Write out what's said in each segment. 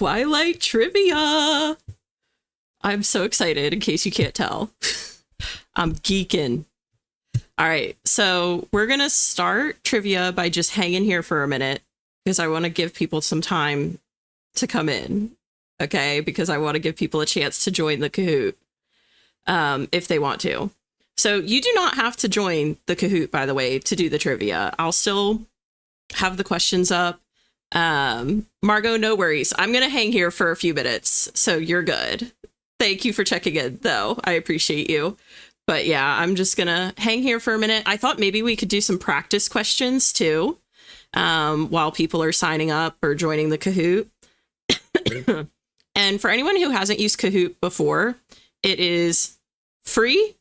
Twilight Trivia. I'm so excited, in case you can't tell. I'm geeking. All right, so we're going to start trivia by just hanging here for a minute because I want to give people some time to come in, okay? Because I want to give people a chance to join the Kahoot if they want to. So you do not have to join the Kahoot, by the way, to do the trivia. I'll still have the questions up. Margot, no worries. I'm going to hang here for a few minutes, so you're good. Thank you for checking in, though. I appreciate you. But yeah, I'm just going to hang here for a minute. I thought maybe we could do some practice questions, too, while people are signing up or joining the Kahoot. And for anyone who hasn't used Kahoot before, it is free.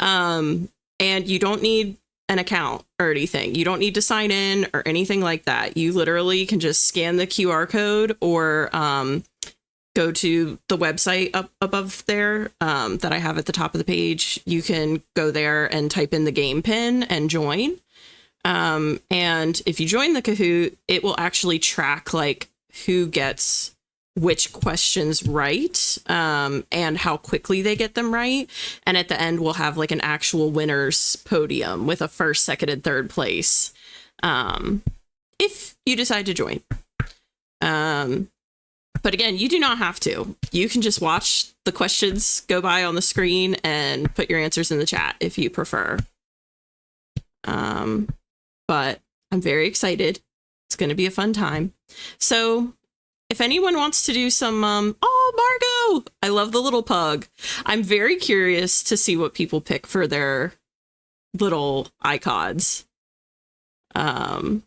And you don't need an account or anything. You don't need to sign in or anything like that. You literally can just scan the QR code or go to the website up above there that I have at the top of the page. You can go there and type in the game pin and join. And if you join the Kahoot, it will actually track like who gets which questions right and how quickly they get them right. And at the end, we'll have like an actual winner's podium with a first, second, and third place if you decide to join. But again, you do not have to. You can just watch the questions go by on the screen and put your answers in the chat if you prefer. But I'm very excited. It's going to be a fun time. So if anyone wants to do some, oh, Margot, I love the little pug. I'm very curious to see what people pick for their little icons. Because,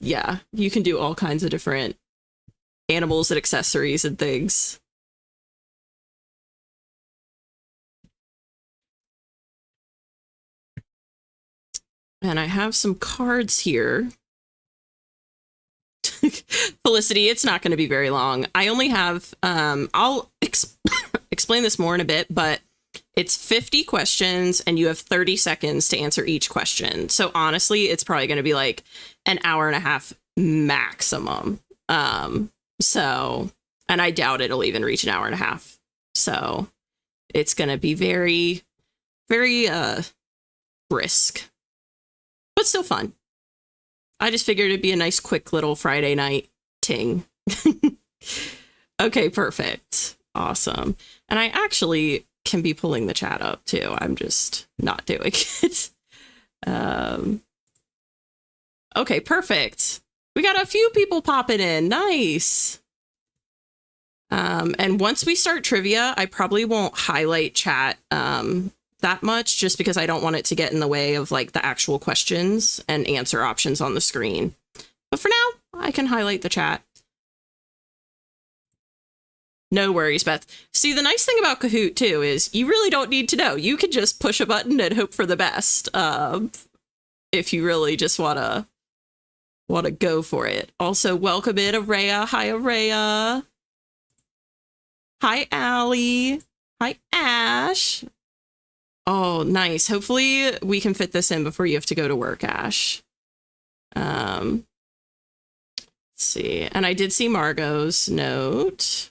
yeah, you can do all kinds of different animals and accessories and things. And I have some cards here. Felicity, it's not going to be very long. I only have, I'll explain this more in a bit, but it's 50 questions and you have 30 seconds to answer each question. So honestly, it's probably going to be like an hour and a half maximum. So, and I doubt it'll even reach an hour and a half. So it's going to be very, very, brisk, but still fun. I just figured it'd be a nice, quick little Friday night ting. Okay, perfect. Awesome. And I actually can be pulling the chat up too. I'm just not doing it. Okay, perfect. We got a few people popping in. Nice. And once we start trivia, I probably won't highlight chat that much just because I don't want it to get in the way of like the actual questions and answer options on the screen. But for now, I can highlight the chat. No worries, Beth. See, the nice thing about Kahoot too is you really don't need to know. You can just push a button and hope for the best. If you really just want to go for it. Also, welcome in Araya. Hi, Araya. Hi, Allie. Hi, Ash. Oh, nice. Hopefully we can fit this in before you have to go to work, Ash. Let's see. And I did see Margot's note.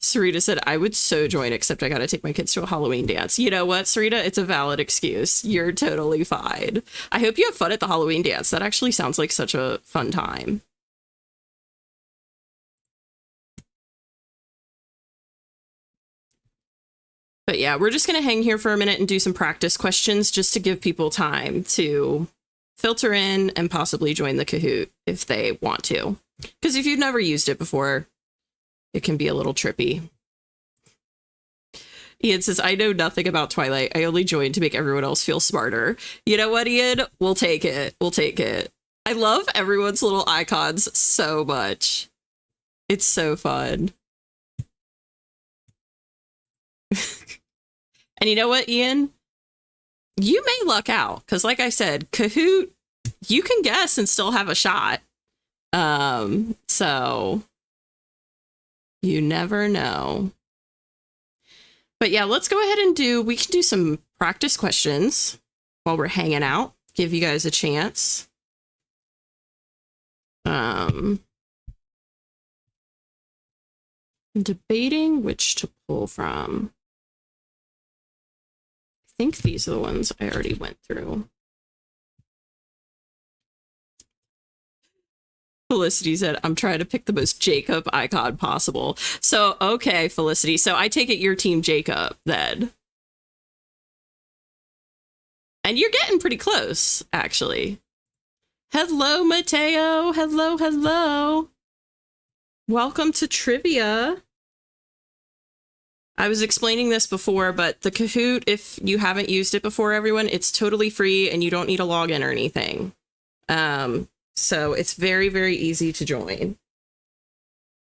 Sarita said, I would so join, except I got to take my kids to a Halloween dance. You know what, Sarita? It's a valid excuse. You're totally fine. I hope you have fun at the Halloween dance. That actually sounds like such a fun time. But yeah, we're just going to hang here for a minute and do some practice questions just to give people time to filter in and possibly join the Kahoot if they want to. Because if you've never used it before, it can be a little trippy. Ian says, I know nothing about Twilight. I only joined to make everyone else feel smarter. You know what, Ian? We'll take it. We'll take it. I love everyone's little icons so much. It's so fun. And you know what, Ian? You may luck out, because like I said, Kahoot, you can guess and still have a shot. So you never know. But yeah, let's go ahead and we can do some practice questions while we're hanging out. Give you guys a chance. I'm debating which to pull from. I think these are the ones I already went through. Felicity said, I'm trying to pick the most Jacob icon possible. So, okay, Felicity. So I take it your team Jacob then. And you're getting pretty close, actually. Hello, Mateo. Hello, hello. Welcome to trivia. I was explaining this before, but the Kahoot, if you haven't used it before, everyone, it's totally free and you don't need a login or anything. So it's very, very easy to join.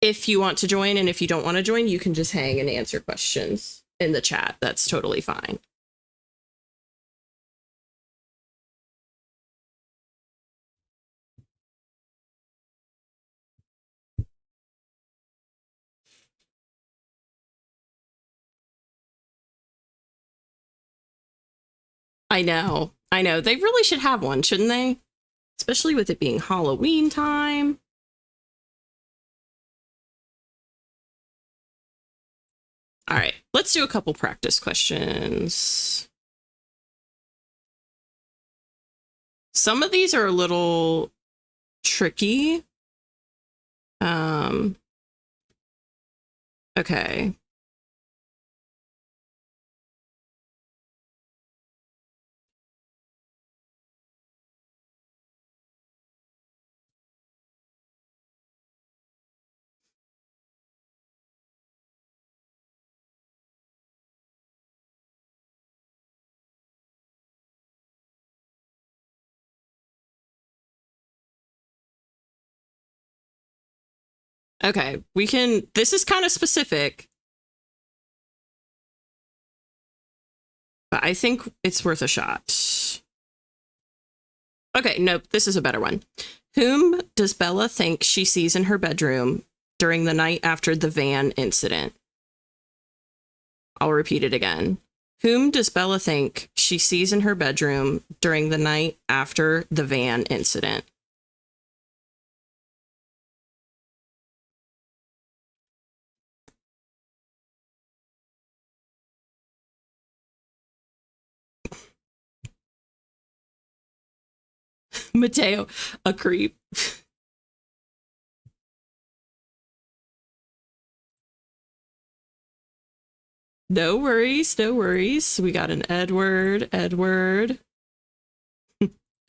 If you want to join, and if you don't want to join, you can just hang and answer questions in the chat. That's totally fine. I know. I know. They really should have one, shouldn't they? Especially with it being Halloween time. All right, let's do a couple practice questions. Some of these are a little tricky. Okay. Okay, we can, this is kind of specific, but I think it's worth a shot. Okay, nope, this is a better one. Whom does Bella think she sees in her bedroom during the night after the van incident? I'll repeat it again. Whom does Bella think she sees in her bedroom during the night after the van incident? Mateo, a creep. No worries, no worries. We got an Edward. Edward.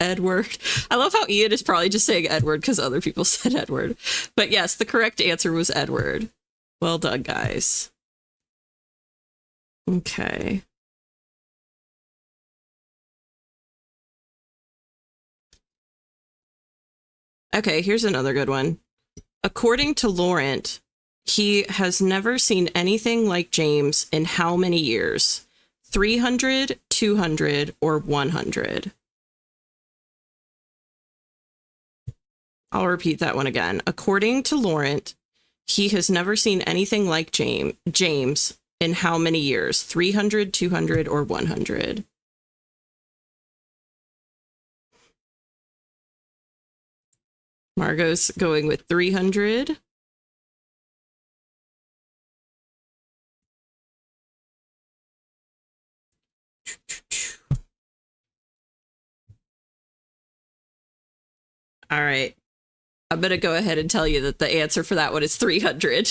I love how Ian is probably just saying Edward because other people said Edward. But yes, the correct answer was Edward. Well done, guys. Okay. Okay, here's another good one. According to Laurent, he has never seen anything like James in how many years? 300, 200, or 100? I'll repeat that one again. According to Laurent, he has never seen anything like James in how many years? 300, 200, or 100? Margot's going with 300. All right. I'm going to go ahead and tell you that the answer for that one is 300.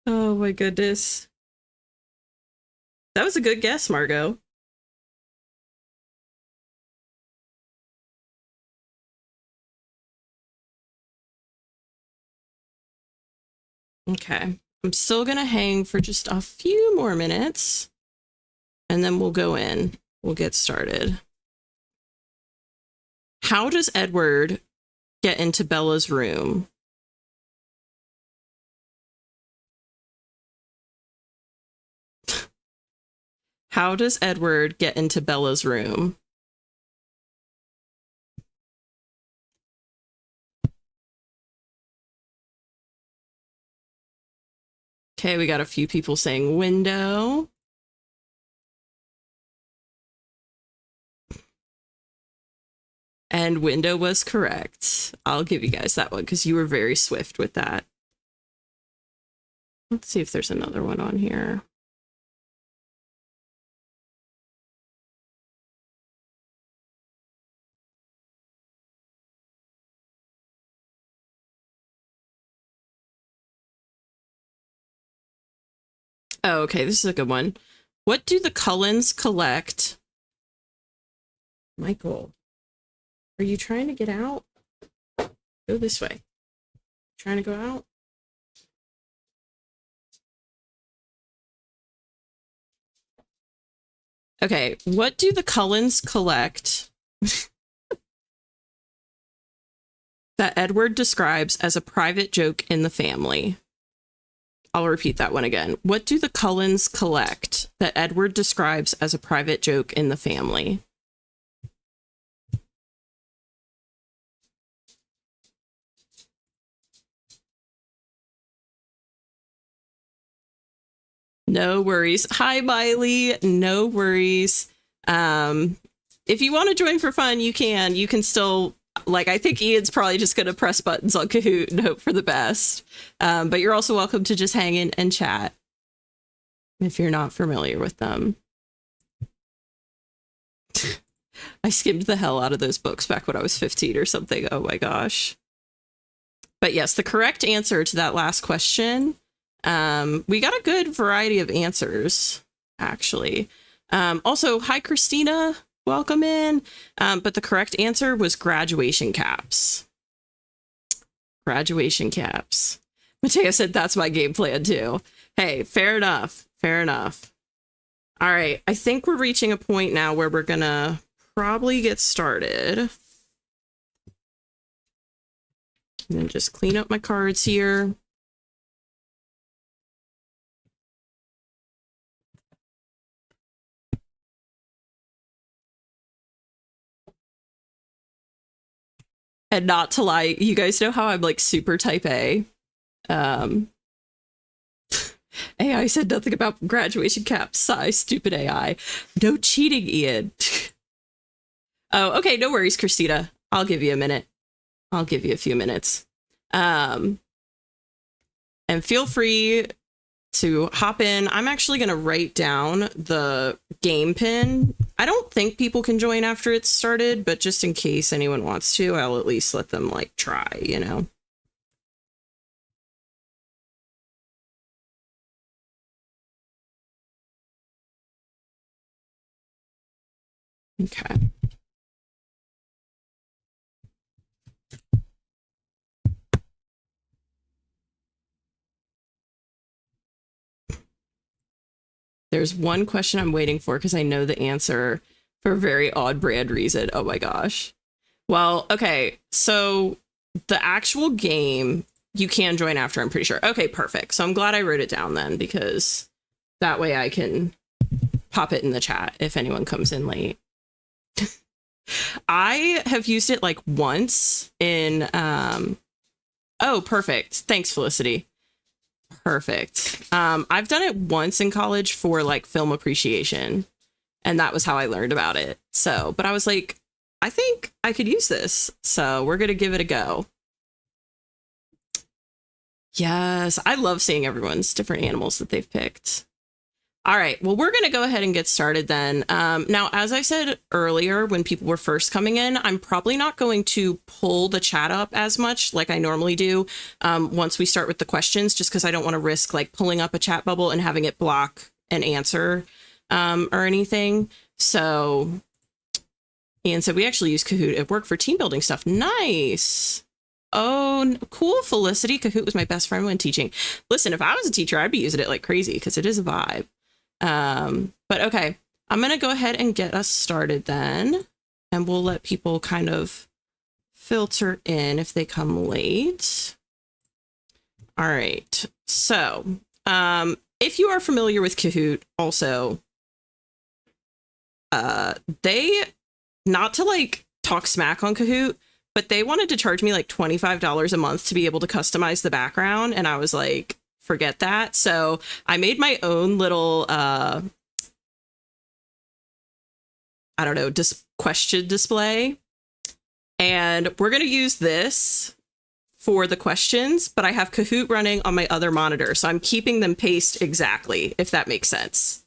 Oh my goodness. That was a good guess, Margot. Okay. I'm still going to hang for just a few more minutes, and then we'll go in. We'll get started. How does Edward get into Bella's room? How does Edward get into Bella's room? Okay, we got a few people saying window. And window was correct. I'll give you guys that one because you were very swift with that. Let's see if there's another one on here. Oh, okay, this is a good one. What do the Cullens collect? Michael, are you trying to get out? Go this way. Trying to go out? Okay, what do the Cullens collect that Edward describes as a private joke in the family? I'll repeat that one again. What do the Cullens collect that Edward describes as a private joke in the family? No worries. Hi, Miley. No worries. If you want to join for fun, you can. You can still, like, I think Ian's probably just going to press buttons on Kahoot and hope for the best. But you're also welcome to just hang in and chat if you're not familiar with them. I skimmed the hell out of those books back when I was 15 or something. Oh my gosh. But yes, the correct answer to that last question, we got a good variety of answers, actually. Also, hi, Christina. Welcome in. But the correct answer was graduation caps. Graduation caps. Mateo said that's my game plan too. Hey, fair enough. Fair enough. All right. I think we're reaching a point now where we're going to probably get started. And then just clean up my cards here. And not to lie, you guys know how I'm like super type A. AI said nothing about graduation caps. Sigh, stupid AI. No cheating, Ian. Oh, okay, no worries, Christina. I'll give you a minute. I'll give you a few minutes. And feel free to hop in. I'm actually going to write down the game pin. I don't think people can join after it's started, but just in case anyone wants to, I'll at least let them like try, you know? Okay. There's one question I'm waiting for because I know the answer for a very odd brand reason. Oh my gosh. Well, okay. So the actual game, you can join after, I'm pretty sure. Okay, perfect. So I'm glad I wrote it down then because that way I can pop it in the chat if anyone comes in late. I have used it like once in, oh, perfect. Thanks, Felicity. Perfect. I've done it once in college for like film appreciation, and that was how I learned about it. So, but I was like, I think I could use this. So we're going to give it a go. Yes, I love seeing everyone's different animals that they've picked. All right, well, we're going to go ahead and get started then. Now, as I said earlier, when people were first coming in, I'm probably not going to pull the chat up as much like I normally do once we start with the questions, just because I don't want to risk like pulling up a chat bubble and having it block an answer or anything. So, Ian said, we actually use Kahoot at work for team building stuff. Nice. Oh, cool, Felicity. Kahoot was my best friend when teaching. Listen, if I was a teacher, I'd be using it like crazy because it is a vibe. But okay, I'm going to go ahead and get us started then, and we'll let people kind of filter in if they come late. All right. So, if you are familiar with Kahoot also, they, not to like talk smack on Kahoot, but they wanted to charge me like $25 a month to be able to customize the background. And I was like, forget that. So I made my own little, I don't know, question display. And we're going to use this for the questions, but I have Kahoot running on my other monitor. So I'm keeping them paced exactly, if that makes sense.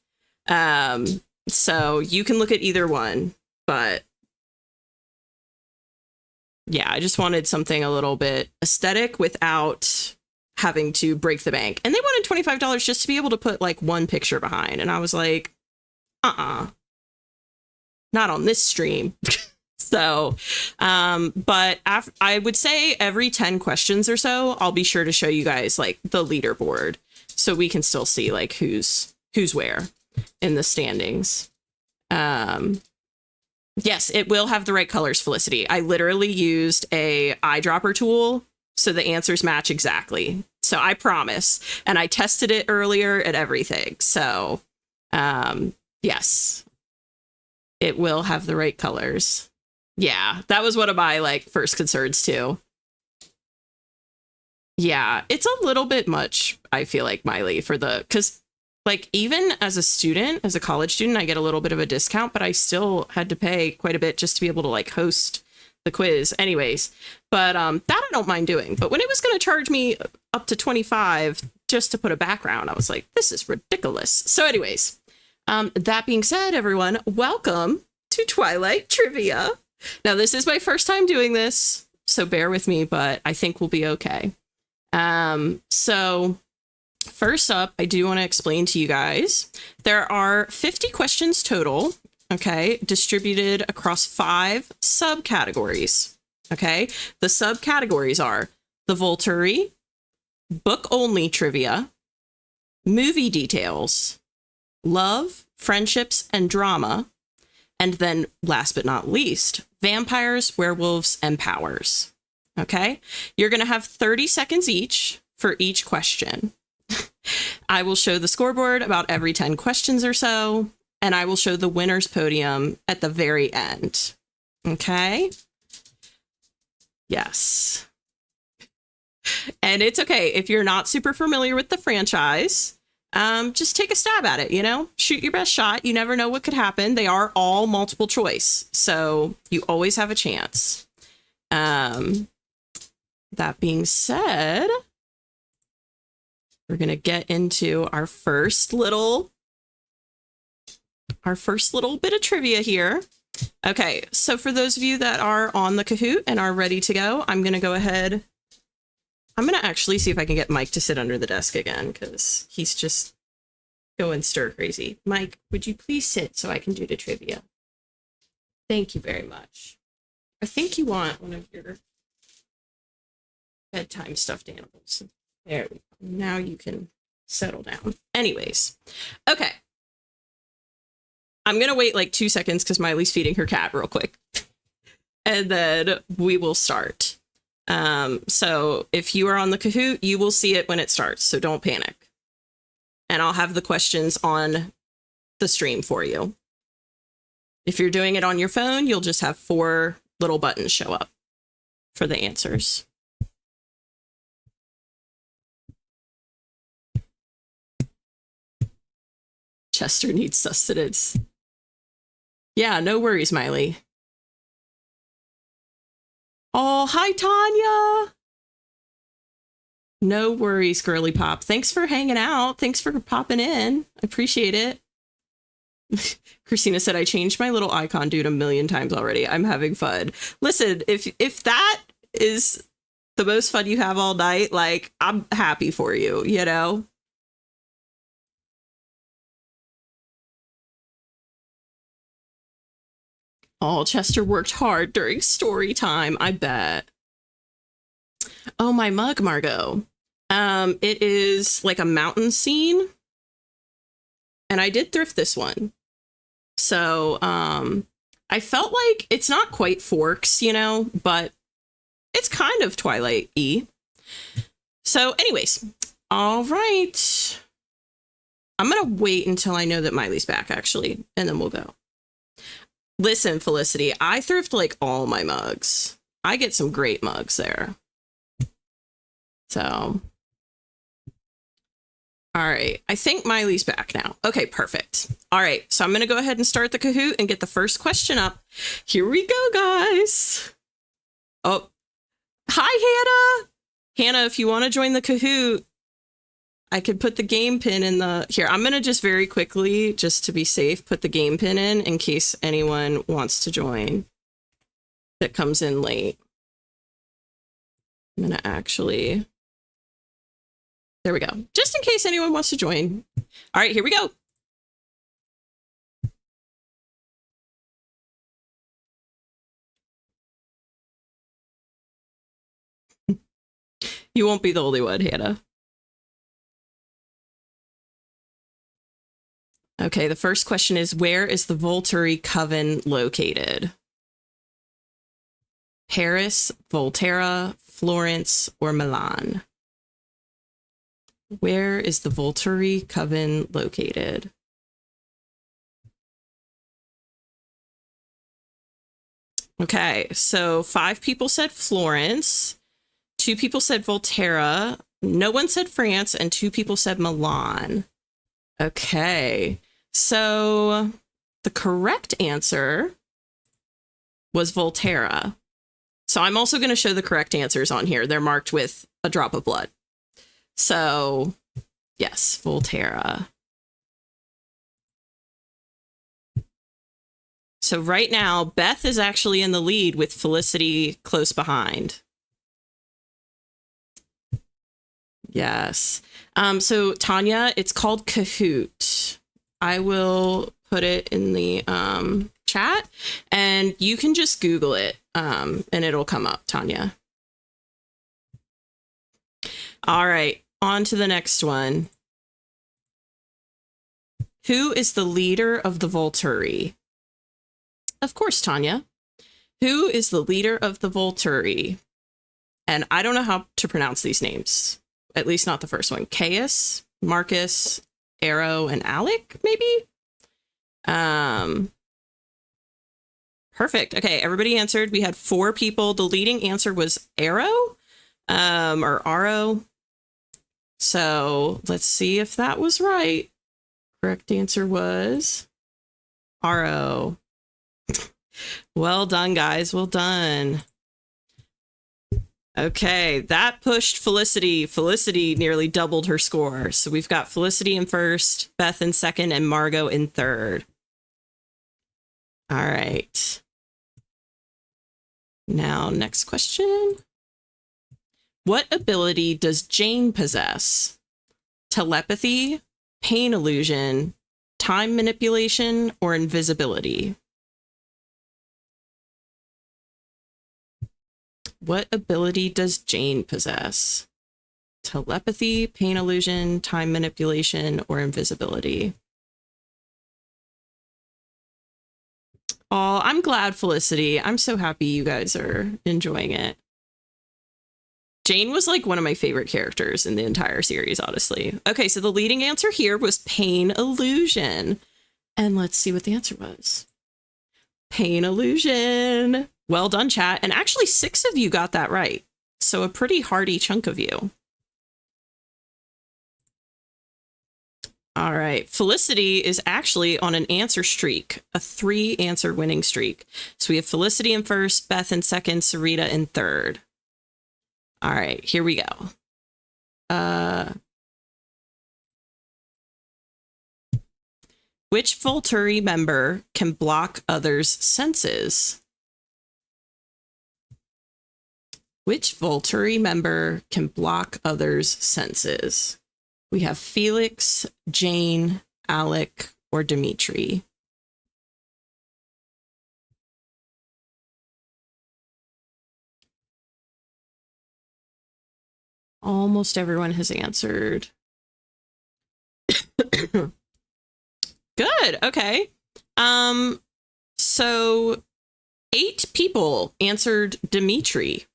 So you can look at either one, but yeah, I just wanted something a little bit aesthetic without having to break the bank. And they wanted $25 just to be able to put like one picture behind. And I was like, not on this stream. So, but I would say every 10 questions or so, I'll be sure to show you guys like the leaderboard so we can still see like who's where in the standings. Yes, it will have the right colors, Felicity. I literally used a eyedropper tool so the answers match exactly. So I promise. And I tested it earlier and everything. So, yes, it will have the right colors. Yeah, that was one of my like first concerns too. Yeah, it's a little bit much, I feel like, Miley, for the, because like even as a student, as a college student, I get a little bit of a discount, but I still had to pay quite a bit just to be able to like host the quiz anyways. But that I don't mind doing. But when it was going to charge me up to 25 just to put a background, I was like, this is ridiculous. So anyways, that being said, everyone, welcome to Twilight Trivia. Now, this is my first time doing this, so bear with me, but I think we'll be okay. So first up, I do want to explain to you guys, there are 50 questions total, okay, distributed across 5 subcategories, okay? The subcategories are the Volturi, book-only trivia, movie details, love, friendships, and drama, and then last but not least, vampires, werewolves, and powers. Okay, you're going to have 30 seconds each for each question. I will show the scoreboard about every 10 questions or so, and I will show the winner's podium at the very end. Okay. Yes. And it's okay if you're not super familiar with the franchise. Just take a stab at it, you know, shoot your best shot. You never know what could happen. They are all multiple choice, so you always have a chance. That being said, we're going to get into our first little bit of trivia here. Okay, so for those of you that are on the Kahoot and are ready to go, I'm going to go ahead. I'm going to actually see if I can get Mike to sit under the desk again, because he's just going stir crazy. Mike, would you please sit so I can do the trivia? Thank you very much. I think you want one of your bedtime stuffed animals. There we go. Now you can settle down. Anyways, okay. I'm going to wait like 2 seconds because Miley's feeding her cat real quick. And then we will start. So if you are on the Kahoot, you will see it when it starts. So don't panic. And I'll have the questions on the stream for you. If you're doing it on your phone, you'll just have 4 little buttons show up for the answers. Chester needs sustenance. Yeah, no worries, Miley. Oh, hi, Tanya. No worries, Girly Pop. Thanks for hanging out. Thanks for popping in. I appreciate it. Christina said, I changed my little icon dude a million times already. I'm having fun. Listen, if that is the most fun you have all night, like, I'm happy for you, you know? Oh, Chester worked hard during story time, I bet. Oh, my mug, Margot. It is like a mountain scene. And I did thrift this one. So, I felt like it's not quite Forks, you know, but it's kind of Twilight-y. So anyways, all right. I'm going to wait until I know that Miley's back, actually, and then we'll go. Listen, Felicity, I thrift like all my mugs. I get some great mugs there. So, all right. I think Miley's back now. Okay, perfect. All right. So I'm going to go ahead and start the Kahoot and get the first question up. Here we go, guys. Oh, hi, Hannah. Hannah, if you want to join the Kahoot, I could put the game pin in the... Here, I'm going to just very quickly, just to be safe, put the game pin in case anyone wants to join that comes in late. I'm going to actually... There we go. Just in case anyone wants to join. All right, here we go. You won't be the only one, Hannah. Okay, the first question is, where is the Volturi Coven located? Paris, Volterra, Florence, or Milan? Where is the Volturi Coven located? Okay, so 5 people said Florence, 2 people said Volterra, no one said France, and 2 people said Milan. Okay, so the correct answer was Volterra. So I'm also going to show the correct answers on here. They're marked with a drop of blood. So, yes, Volterra. So right now, Beth is actually in the lead with Felicity close behind. Yes. So Tanya, it's called Kahoot. I will put it in the chat, and you can just Google it, and it'll come up, Tanya. All right. On to the next one. Who is the leader of the Volturi? Of course, Tanya. Who is the leader of the Volturi? And I don't know how to pronounce these names. At least not the first one. Caius, Marcus, Arrow, and Alec, maybe? Perfect. Okay, everybody answered. We had 4 people. The leading answer was Arrow, or Aro. So let's see if that was right. Correct answer was Aro. Well done, guys. Well done. Okay, that pushed Felicity. Felicity nearly doubled her score. So we've got Felicity in first, Beth in second, and Margot in third. All right. Now, next question. What ability does Jane possess? Telepathy, pain illusion, time manipulation, or invisibility? What ability does Jane possess? Telepathy, pain illusion, time manipulation, or invisibility? Oh, I'm glad, Felicity. I'm so happy you guys are enjoying it. Jane was like one of my favorite characters in the entire series, honestly. Okay, so the leading answer here was pain illusion. And let's see what the answer was. Pain illusion. Well done, chat. And actually 6 of you got that right. So a pretty hearty chunk of you. All right. Felicity is actually on an answer streak, a 3 answer winning streak. So we have Felicity in first, Beth in second, Sarita in third. All right, here we go. Which Volturi member can block others' senses? Which Volturi member can block others' senses? We have Felix, Jane, Alec, or Dimitri. Almost everyone has answered. Good. Okay. So 8 people answered Dimitri.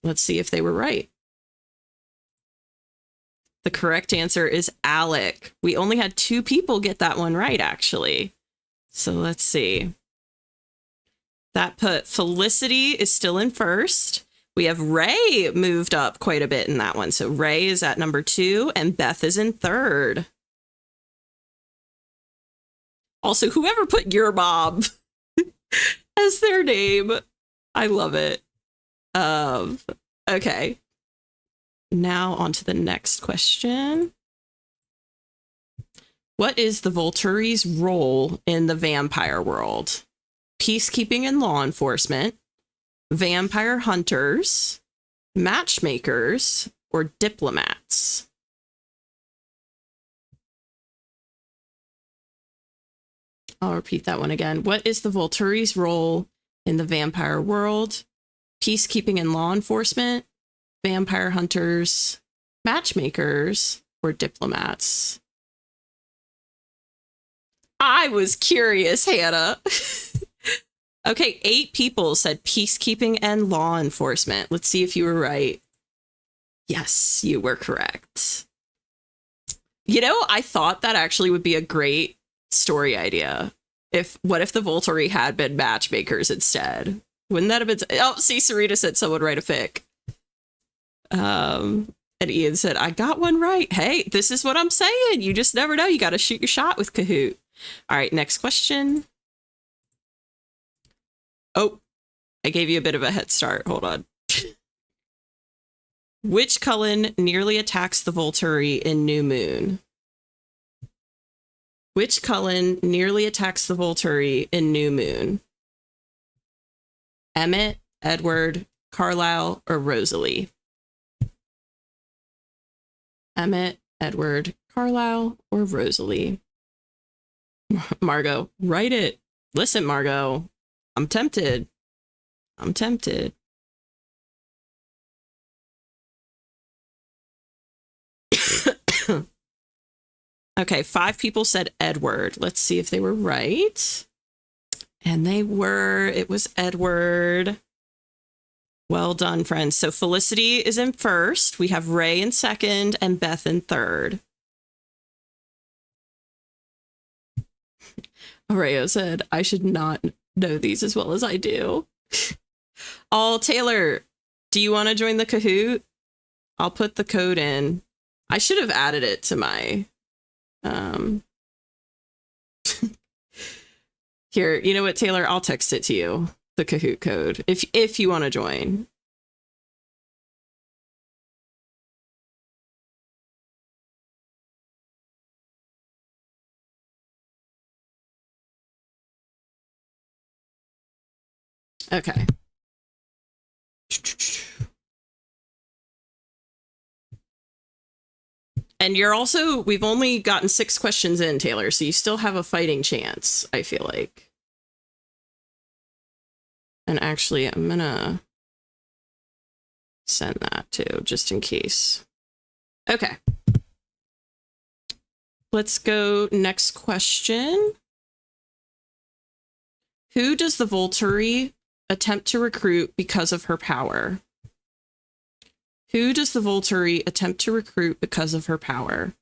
Let's see if they were right. The correct answer is Alec. We only had 2 people get that one right, actually. So let's see. That put Felicity is still in first. We have Ray moved up quite a bit in that one. So Ray is at number 2 and Beth is in third. Also, whoever put your mom as their name, I love it. Um, okay. Now on to the next question. What is the Volturi's role in the vampire world? Peacekeeping and law enforcement, vampire hunters, matchmakers, or diplomats? I'll repeat that one again. What is the Volturi's role in the vampire world? Peacekeeping and law enforcement, vampire hunters, matchmakers, or diplomats? I was curious, Hannah. Okay, 8 people said peacekeeping and law enforcement. Let's see if you were right. Yes, you were correct. You know, I thought that actually would be a great story idea. What if the Volturi had been matchmakers instead? Wouldn't that have been... Oh, see, Sarita said someone write a fic. And Ian said, I got one right. Hey, this is what I'm saying. You just never know. You got to shoot your shot with Kahoot. All right, next question. Oh, I gave you a bit of a head start. Hold on. Which Cullen nearly attacks the Volturi in New Moon? Which Cullen nearly attacks the Volturi in New Moon? Emmett, Edward, Carlisle, or Rosalie? Emmett, Edward, Carlisle, or Rosalie? Margot, write it. Listen, Margot, I'm tempted. I'm tempted. Okay, 5 people said Edward. Let's see if they were right. And they were. It was Edward. Well done, friends. So Felicity is in first. We have Ray in second and Beth in third. Areo said, I should not know these as well as I do. Oh, Taylor, do you want to join the Kahoot? I'll put the code in. I should have added it to my... Here, you know what, Taylor? I'll text it to you, the Kahoot code, if you want to join. Okay. And you're also, we've only gotten 6 questions in, Taylor, so you still have a fighting chance, I feel like. And actually, I'm gonna send that too, just in case. Okay. Let's go next question. Who does the Volturi attempt to recruit because of her power? Who does the Volturi attempt to recruit because of her power?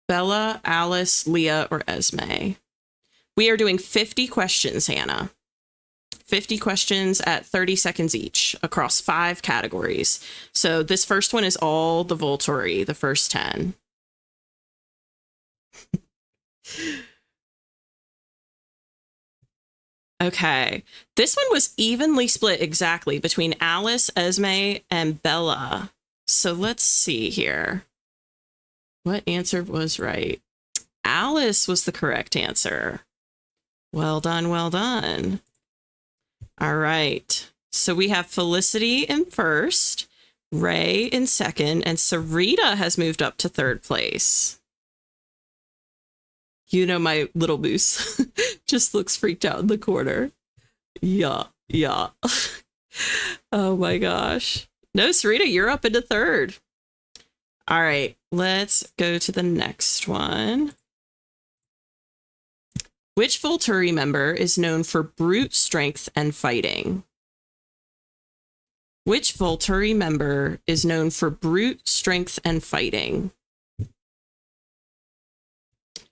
Bella, Alice, Leah, or Esme? We are doing 50 questions, Hannah. 50 questions at 30 seconds each across 5 categories. So this first one is all the Volturi, the first 10. Okay. This one was evenly split exactly between Alice, Esme, and Bella. So let's see here. What answer was right? Alice was the correct answer. Well done, well done. All right. So we have Felicity in first, Ray in second, and Sarita has moved up to third place. You know, my little moose just looks freaked out in the corner. Yeah. Oh my gosh. No, Sarita, you're up into third. All right, let's go to the next one. Which Volturi member is known for brute strength and fighting? Which Volturi member is known for brute strength and fighting?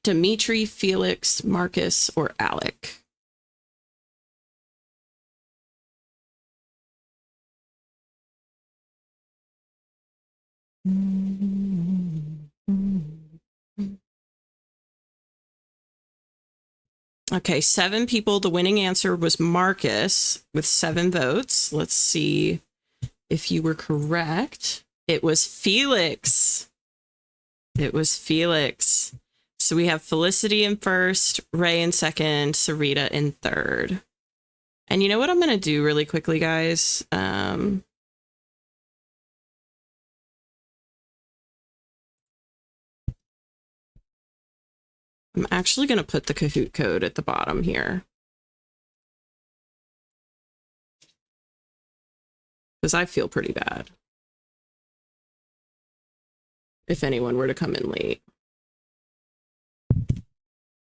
Dimitri, Felix, Marcus, or Alec? Okay, 7 people. The winning answer was Marcus with 7 votes. Let's see if you were correct, it was Felix. It was Felix. So we have Felicity in first, Ray in second, Sarita in third. And you know what I'm going to do really quickly, guys? I'm actually going to put the Kahoot code at the bottom here, because I feel pretty bad if anyone were to come in late.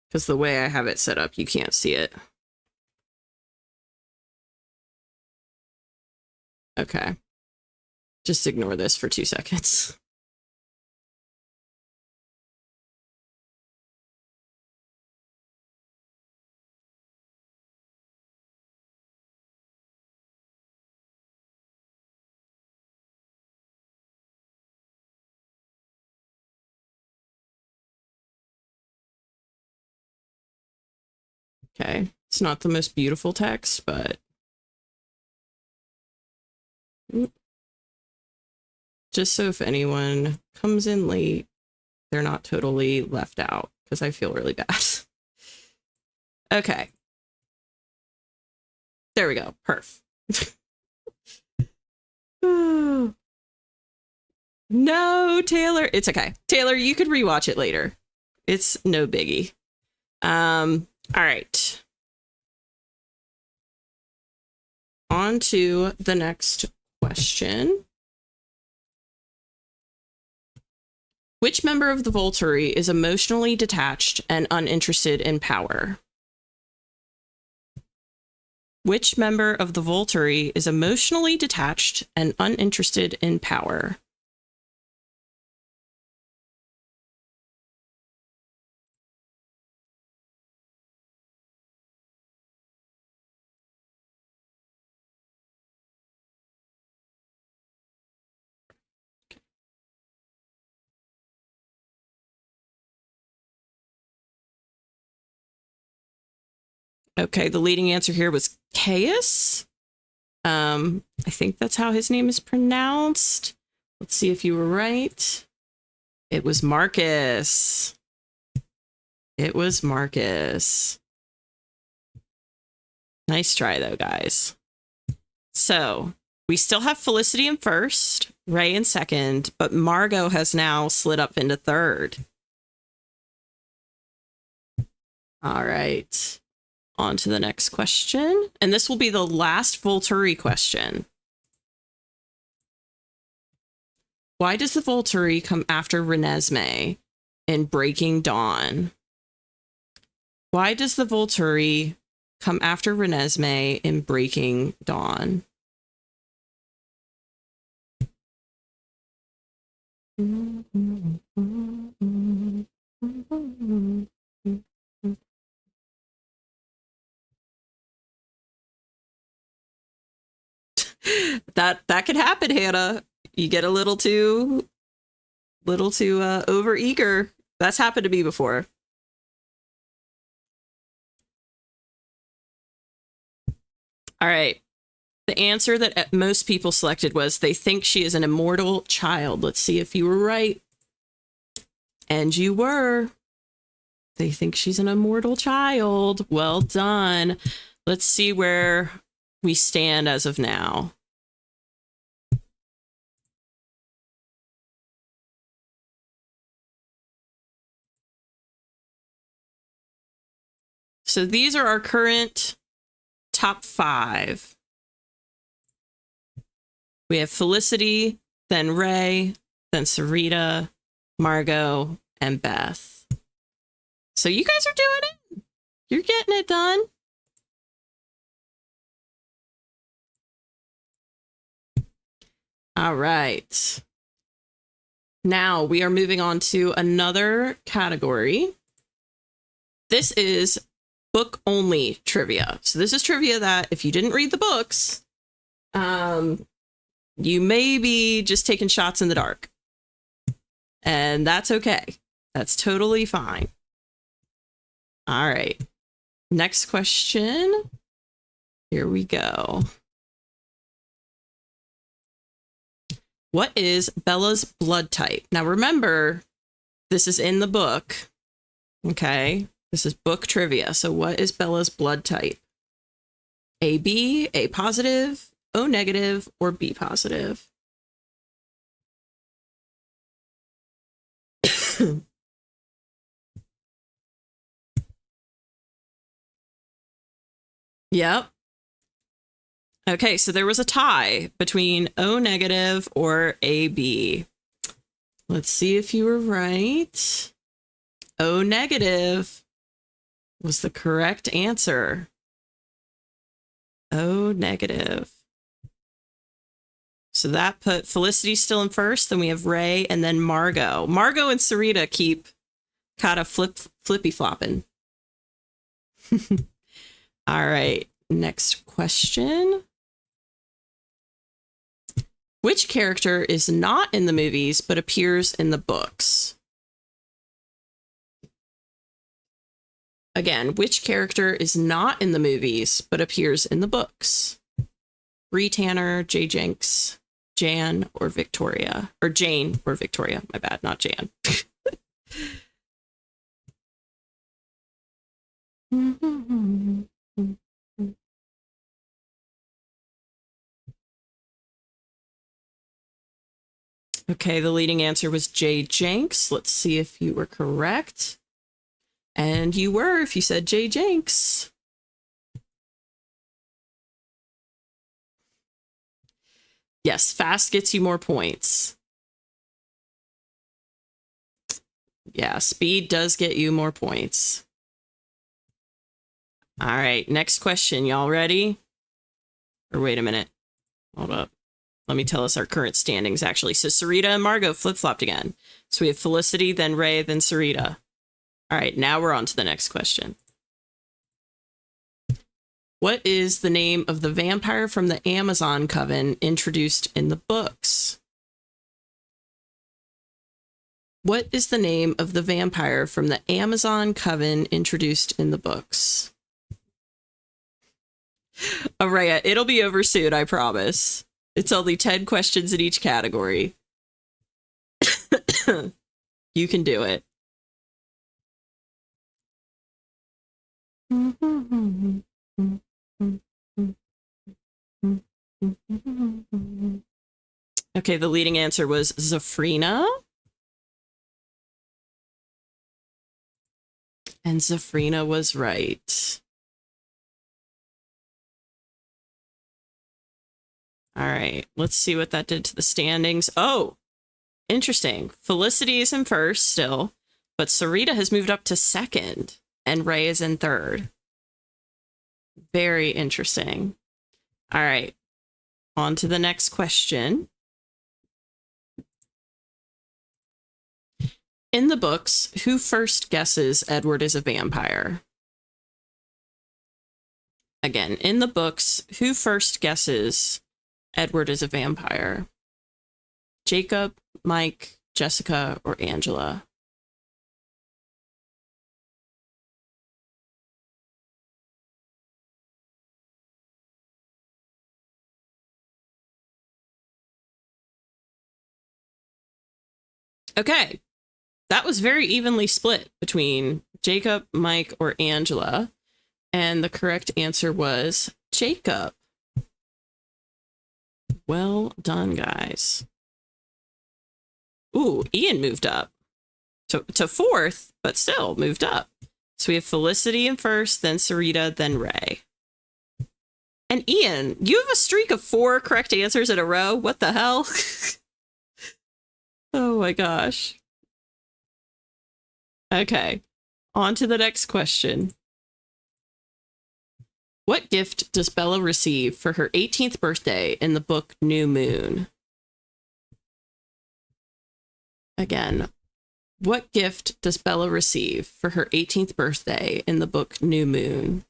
Because the way I have it set up, you can't see it. Okay. Just ignore this for 2 seconds. Okay. It's not the most beautiful text, but just so if anyone comes in late, they're not totally left out, because I feel really bad. Okay. There we go. Perf. No, Taylor. It's okay. Taylor, you could rewatch it later. It's no biggie. All right. On to the next question. Which member of the Volturi is emotionally detached and uninterested in power? Which member of the Volturi is emotionally detached and uninterested in power? Okay, the leading answer here was Caius. I think that's how his name is pronounced. Let's see if you were right. It was Marcus. It was Marcus. Nice try, though, guys. So we still have Felicity in first, Ray in second, but Margot has now slid up into third. All right. On to the next question. And this will be the last Volturi question. Why does the Volturi come after Renesmee in Breaking Dawn? Why does the Volturi come after Renesmee in Breaking Dawn? That could happen, Hannah. You get a little too over eager. That's happened to me before. All right. The answer that most people selected was they think she is an immortal child. Let's see if you were right. And you were. They think she's an immortal child. Well done. Let's see where we stand as of now. So these are our current top 5. We have Felicity, then Ray, then Sarita, Margot, and Beth. So you guys are doing it. You're getting it done. All right. Now we are moving on to another category. This is book only trivia. So this is trivia that if you didn't read the books, you may be just taking shots in the dark. And that's okay. That's totally fine. All right. Next question. Here we go. What is Bella's blood type? Now remember, this is in the book. Okay. This is book trivia. So what is Bella's blood type? AB, A positive, O negative, or B positive? Yep. Okay, so there was a tie between O negative or AB. Let's see if you were right. O negative was the correct answer. O negative. So that put Felicity still in first. Then we have Ray and then Margot. Margot and Sarita keep kind of flippy flopping. All right. Next question. Which character is not in the movies but appears in the books? Again, which character is not in the movies but appears in the books? Bree Tanner, Jay Jenks, Jan, or Victoria? Or Jane or Victoria. My bad, not Jan. Okay, the leading answer was Jay Jenks. Let's see if you were correct. And you were if you said Jay Jenks. Yes, fast gets you more points. Yeah, speed does get you more points. All right, next question. Y'all ready? Or wait a minute. Hold up. Let me tell us our current standings, actually. So Sarita and Margot flip-flopped again. So we have Felicity, then Ray, then Sarita. All right, now we're on to the next question. What is the name of the vampire from the Amazon Coven introduced in the books? What is the name of the vampire from the Amazon Coven introduced in the books? Araya, it'll be over soon, I promise. It's only 10 questions in each category. You can do it. Okay, the leading answer was Zafrina. And Zafrina was right. All right, let's see what that did to the standings. Oh, interesting. Felicity is in first still, but Sarita has moved up to second and Ray is in third. Very interesting. All right, on to the next question. In the books, who first guesses Edward is a vampire? Again, in the books, who first guesses Edward is a vampire? Jacob, Mike, Jessica, or Angela? Okay, that was very evenly split between Jacob, Mike, or Angela. And the correct answer was Jacob. Well done, guys. Ooh, Ian moved up to fourth, but still moved up. So we have Felicity in first, then Sarita, then Ray. And Ian, you have a streak of 4 correct answers in a row. What the hell? Oh my gosh. Okay, on to the next question. What gift does Bella receive for her 18th birthday in the book New Moon? Again, what gift does Bella receive for her 18th birthday in the book New Moon?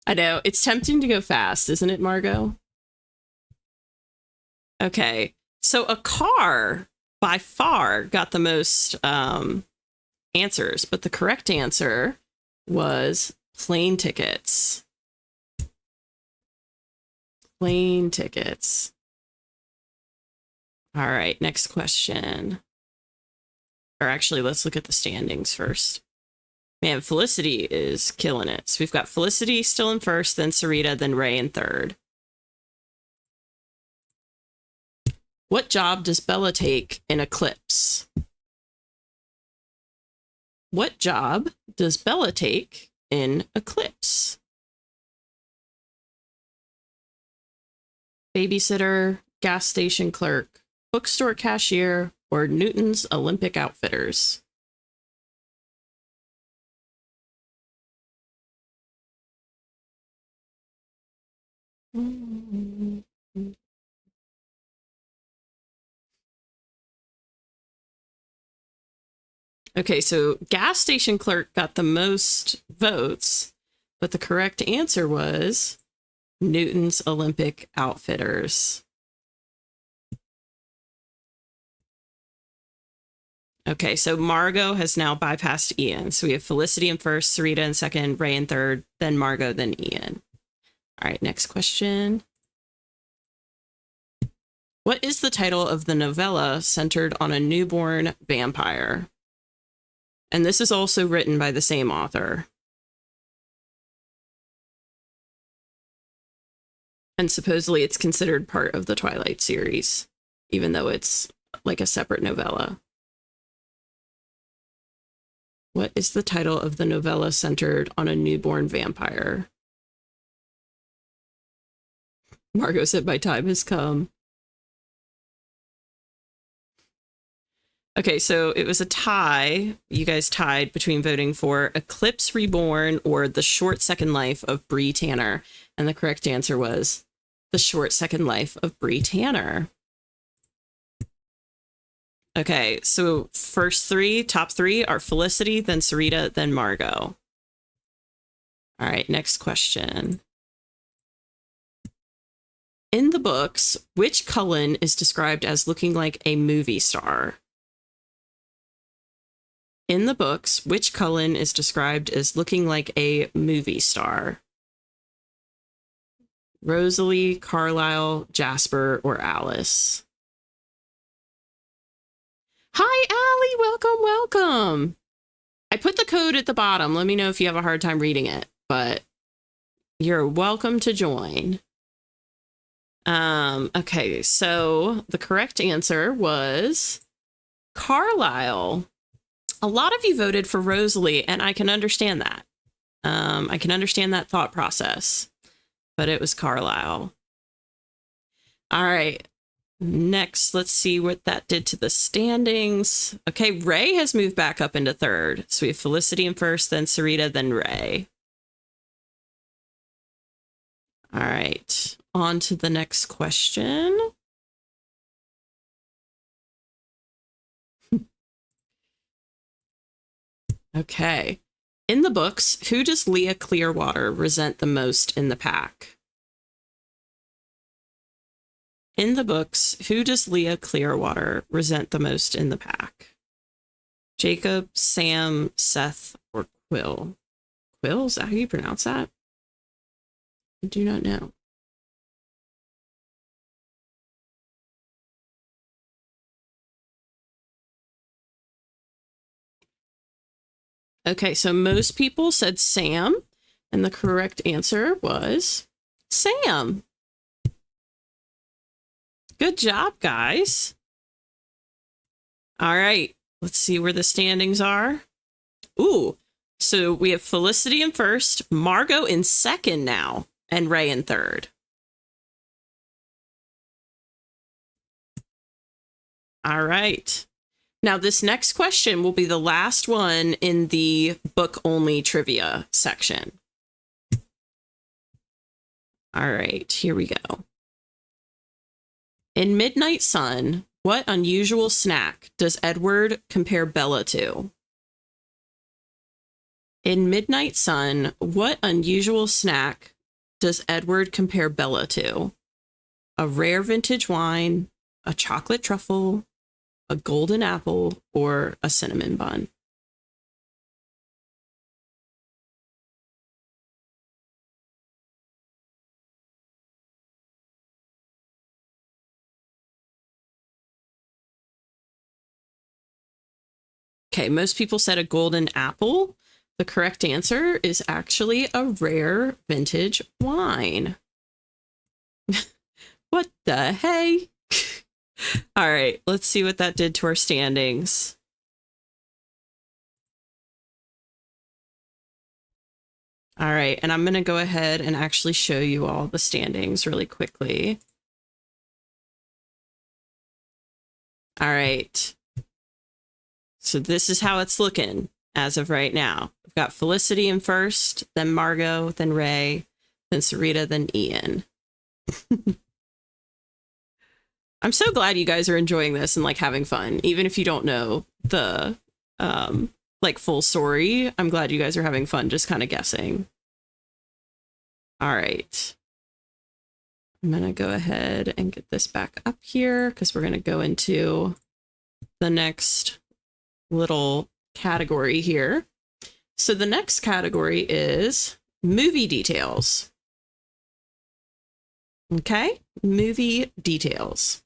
I know, it's tempting to go fast, isn't it, Margot? Okay, So a car by far got the most answers, but the correct answer was plane tickets. Plane tickets. All right, next question. Or actually, let's look at the standings first. Man, Felicity is killing it. So we've got Felicity still in first, then Sarita, then Ray in third. What job does Bella take in Eclipse? What job does Bella take in Eclipse? Babysitter, gas station clerk, bookstore cashier, or Newton's Olympic Outfitters? Okay, so gas station clerk got the most votes, but the correct answer was Newton's Olympic Outfitters. Okay, so Margot has now bypassed Ian. So we have Felicity in first, Sarita in second, Ray in third, then Margot, then Ian. All right, next question. What is the title of the novella centered on a newborn vampire? And this is also written by the same author. And supposedly it's considered part of the Twilight series, even though it's like a separate novella. What is the title of the novella centered on a newborn vampire? Margot said, my time has come. Okay, so it was a tie. You guys tied between voting for Eclipse Reborn or The Short Second Life of Bree Tanner. And the correct answer was The Short Second Life of Bree Tanner. Okay, so first three, top three are Felicity, then Sarita, then Margot. All right, next question. In the books, which Cullen is described as looking like a movie star? In the books, which Cullen is described as looking like a movie star? Rosalie, Carlisle, Jasper, or Alice? Hi, Allie. Welcome, welcome. I put the code at the bottom. Let me know if you have a hard time reading it, but you're welcome to join. Okay, so the correct answer was Carlisle. A lot of you voted for Rosalie, and I can understand that. I can understand that thought process, but it was Carlisle. All right. Next, let's see what that did to the standings. Okay, Ray has moved back up into third. So we have Felicity in first, then Sarita, then Ray. All right, on to the next question. Okay. In the books, who does Leah Clearwater resent the most in the pack? In the books, who does Leah Clearwater resent the most in the pack? Jacob, Sam, Seth, or Quill? Quill? Is that how you pronounce that? I do not know. Okay, so most people said Sam, and the correct answer was Sam. Good job, guys. All right, let's see where the standings are. Ooh, so we have Felicity in first, Margot in second now, and Ray in third. All right. Now, this next question will be the last one in the book-only trivia section. All right, here we go. In Midnight Sun, what unusual snack does Edward compare Bella to? In Midnight Sun, what unusual snack does Edward compare Bella to? A rare vintage wine, a chocolate truffle, a golden apple, or a cinnamon bun? Okay, most people said a golden apple. The correct answer is actually a rare vintage wine. What the hey? All right, let's see what that did to our standings. All right, and I'm going to go ahead and actually show you all the standings really quickly. All right. So this is how it's looking as of right now. We've got Felicity in first, then Margot, then Ray, then Sarita, then Ian. I'm so glad you guys are enjoying this and like having fun, even if you don't know the like full story. I'm glad you guys are having fun just kind of guessing. All right. I'm going to go ahead and get this back up here because we're going to go into the next little category here. So the next category is movie details. Okay, movie details.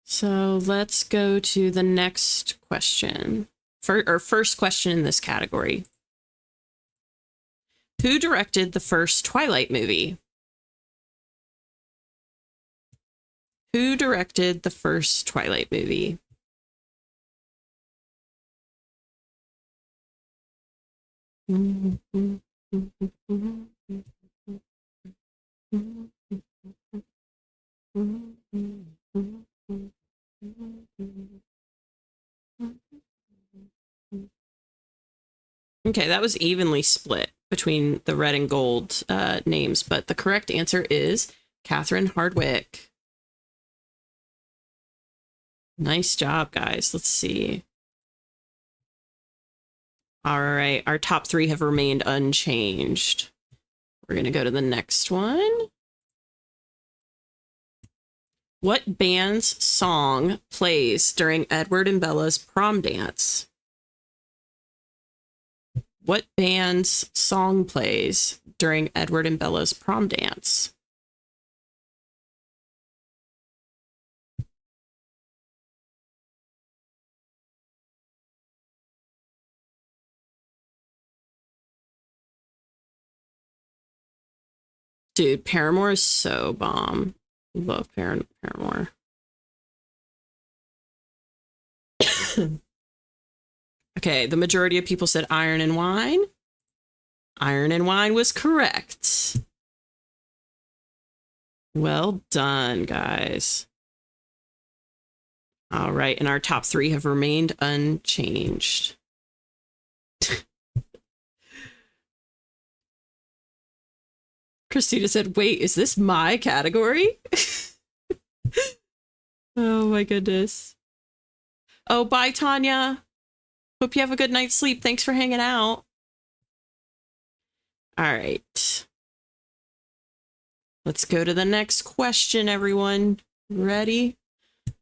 So let's go to the next question. First question in this category. Who directed the first Twilight movie? Who directed the first Twilight movie? Okay, that was evenly split between the red and gold names, but the correct answer is Catherine Hardwicke. Nice job, guys. Let's see. All right, our top three have remained unchanged. We're going to go to the next one. What band's song plays during Edward and Bella's prom dance? What band's song plays during Edward and Bella's prom dance? Dude, Paramore is so bomb. Love Paramore. Okay, the majority of people said Iron and Wine. Iron and Wine was correct. Well done, guys. All right, and our top three have remained unchanged. Christina said, wait, is this my category? Oh my goodness. Oh, bye, Tanya. Hope you have a good night's sleep. Thanks for hanging out. All right. Let's go to the next question, everyone. Ready?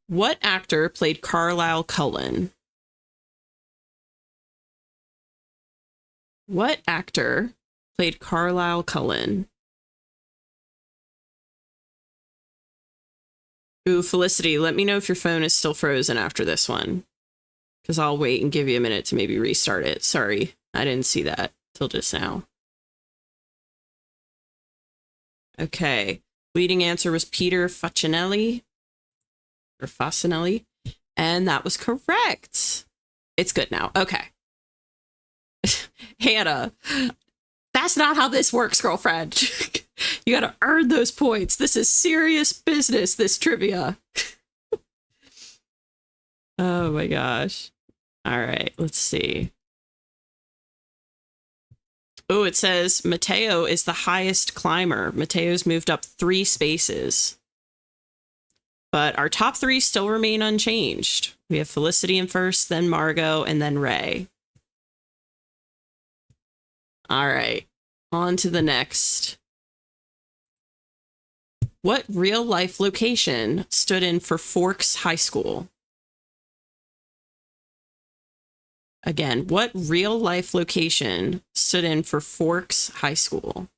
What actor played Carlisle Cullen? What actor played Carlisle Cullen? Ooh, Felicity, let me know if your phone is still frozen after this one, because I'll wait and give you a minute to maybe restart it. Sorry, I didn't see that till just now. Okay, leading answer was Peter Facinelli, or Facinelli, and that was correct. It's good now. Okay. Hannah, that's not how this works, girlfriend. You gotta earn those points. This is serious business, this trivia. Oh my gosh. All right, let's see. Oh, it says Mateo is the highest climber. Mateo's moved up 3 spaces. But our top 3 still remain unchanged. We have Felicity in first, then Margot, and then Ray. All right, on to the next. What real-life location stood in for Forks High School? Again, what real-life location stood in for Forks High School?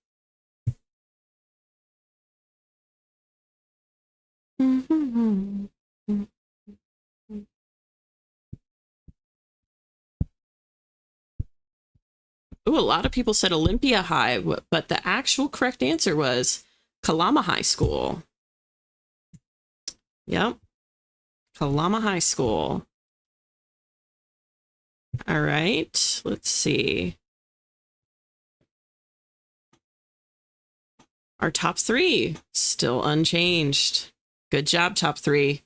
Ooh, a lot of people said Olympia High, but the actual correct answer was Kalama High School. Yep. Kalama High School. All right. Let's see. Our top three still unchanged. Good job, top three.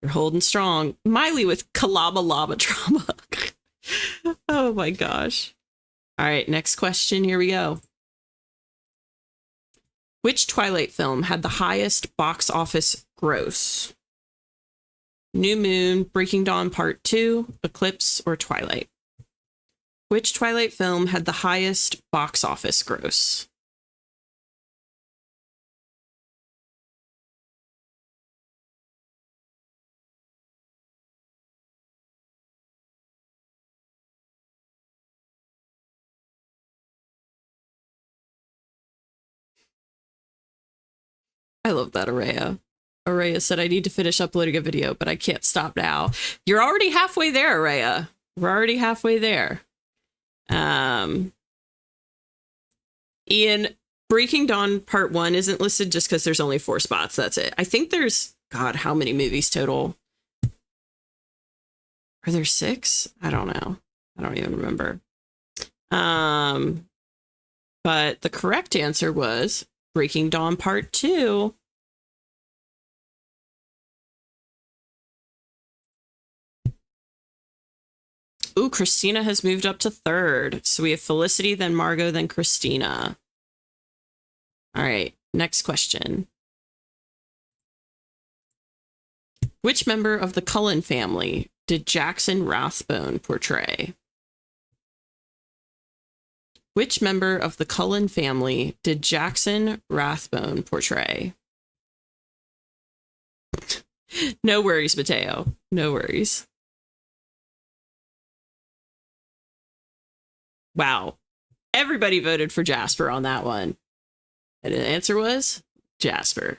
You're holding strong. Miley with Kalama Lava Drama. Oh my gosh. All right, next question. Here we go. Which Twilight film had the highest box office gross? New Moon, Breaking Dawn Part 2, Eclipse, or Twilight? Which Twilight film had the highest box office gross? I love that, Araya. Araya said, I need to finish uploading a video, but I can't stop now. You're already halfway there, Araya. We're already halfway there. Ian, Breaking Dawn Part 1 isn't listed just because there's only 4 spots. That's it. I think there's, God, how many movies total? Are there 6? I don't know. I don't even remember. But the correct answer was Breaking Dawn Part 2. Ooh, Christina has moved up to 3rd. So we have Felicity, then Margot, then Christina. All right, next question. Which member of the Cullen family did Jackson Rathbone portray? Which member of the Cullen family did Jackson Rathbone portray? No worries, Mateo. No worries. Wow. Everybody voted for Jasper on that one. And the answer was Jasper.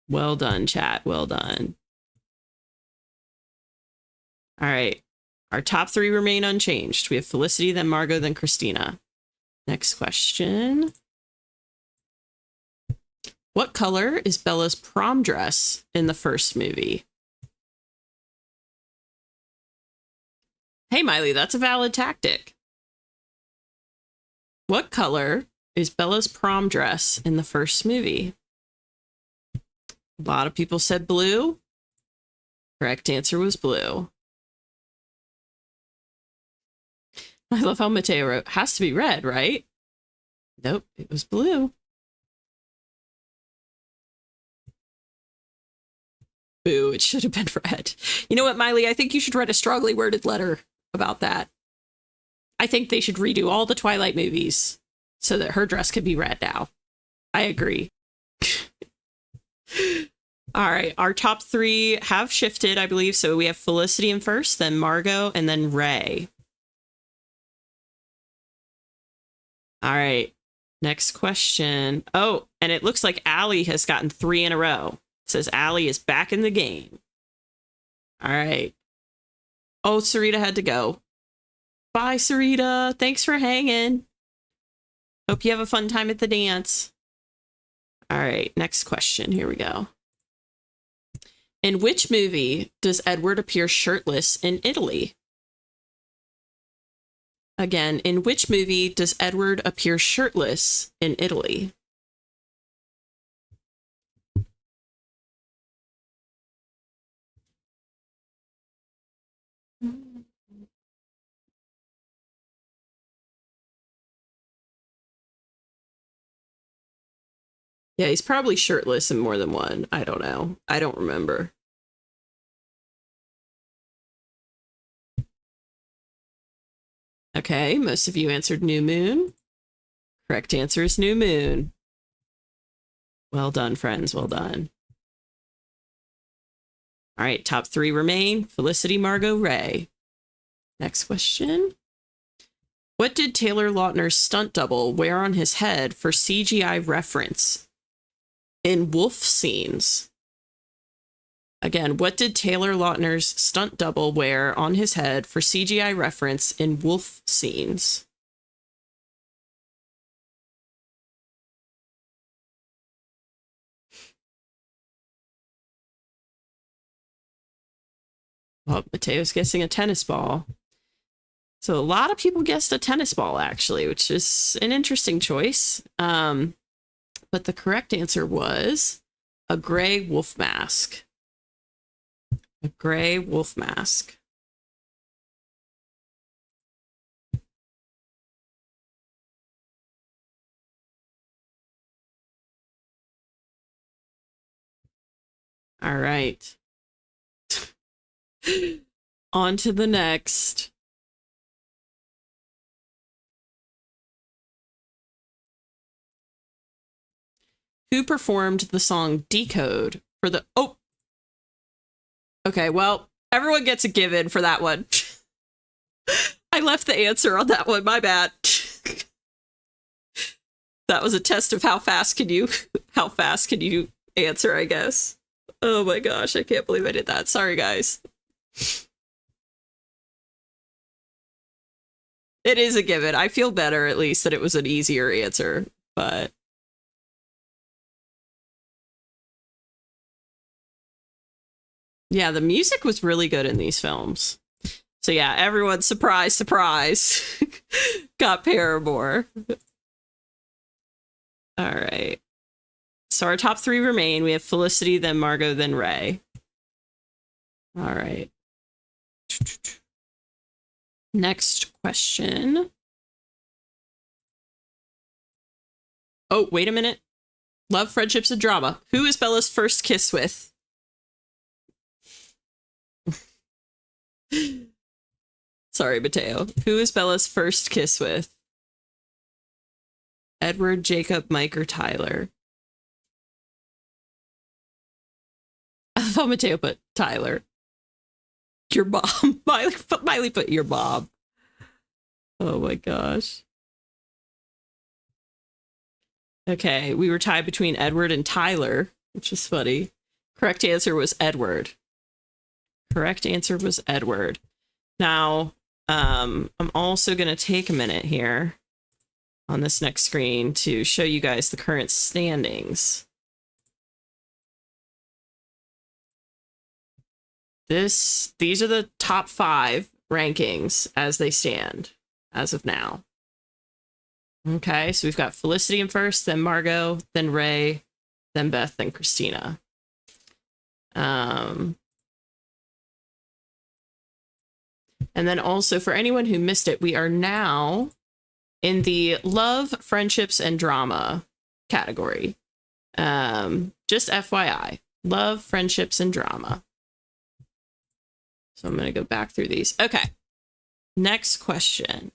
Well done, chat. Well done. All right. Our top 3 remain unchanged. We have Felicity, then Margot, then Christina. Next question. What color is Bella's prom dress in the first movie? Hey, Miley, that's a valid tactic. What color is Bella's prom dress in the first movie? A lot of people said blue. Correct answer was blue. I love how Mateo wrote, has to be red, right? Nope, it was blue. Boo, it should have been red. You know what, Miley? I think you should write a strongly worded letter about that. I think they should redo all the Twilight movies so that her dress could be red now. I agree. All right, our top 3 have shifted, I believe. So we have Felicity in first, then Margot, and then Ray. All right, next question. Oh, and it looks like Allie has gotten 3 in a row. It says Allie is back in the game. All right. Oh, Sarita had to go. Bye, Sarita. Thanks for hanging. Hope you have a fun time at the dance. All right, next question. Here we go. In which movie does Edward appear shirtless in Italy? Again, in which movie does Edward appear shirtless in Italy? Yeah, he's probably shirtless in more than one. I don't know. I don't remember. Okay, most of you answered New Moon. Correct answer is New Moon. Well done, friends. Well done. All right, top 3 remain. Felicity, Margot, Ray. Next question. What did Taylor Lautner's stunt double wear on his head for CGI reference in wolf scenes? Again, what did Taylor Lautner's stunt double wear on his head for CGI reference in wolf scenes? Well, Mateo's guessing a tennis ball. So a lot of people guessed a tennis ball, actually, which is an interesting choice. But the correct answer was a gray wolf mask. A gray wolf mask. All right. On to the next. Who performed the song Decode for the... Oh! Okay, well, everyone gets a given for that one. I left the answer on that one, my bad. That was a test of how fast can you answer, I guess. Oh my gosh, I can't believe I did that. Sorry, guys. It is a given. I feel better, at least, that it was an easier answer, but... Yeah, the music was really good in these films. So yeah, everyone, surprise, surprise, got Paramore. All right. So our top 3 remain. We have Felicity, then Margot, then Ray. All right. Next question. Oh, wait a minute. Love, friendships, and drama. Who is Bella's first kiss with? Sorry, Mateo. Who is Bella's first kiss with? Edward, Jacob, Mike, or Tyler? I thought Mateo put Tyler. Your mom. Miley put your mom. Oh my gosh. Okay, we were tied between Edward and Tyler, which is funny. Correct answer was Edward. Correct answer was Edward. Now, I'm also going to take a minute here on this next screen to show you guys the current standings. These are the top 5 rankings as they stand as of now. Okay, so we've got Felicity in first, then Margot, then Ray, then Beth, then Christina. And then also, for anyone who missed it, we are now in the love, friendships, and drama category. Just FYI, love, friendships, and drama. So I'm going to go back through these. Okay. Next question.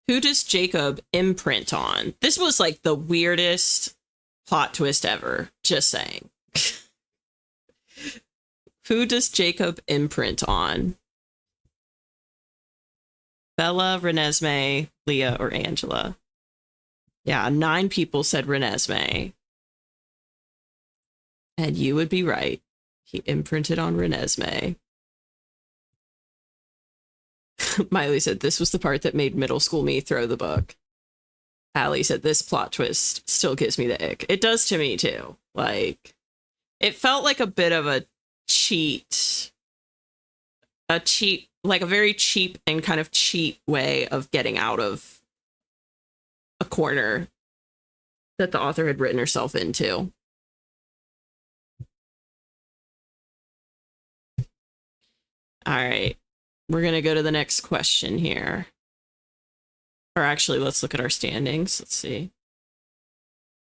Who does Jacob imprint on? This was like the weirdest plot twist ever. Just saying. Who does Jacob imprint on? Bella, Renesmee, Leah, or Angela? Yeah, 9 people said Renesmee. And you would be right. He imprinted on Renesmee. Miley said this was the part that made middle school me throw the book. Allie said this plot twist still gives me the ick. It does to me too. Like, it felt like a bit of a like a very cheap and kind of cheap way of getting out of a corner that the author had written herself into. All right, we're going to go to the next question here. Or actually, let's look at our standings. Let's see.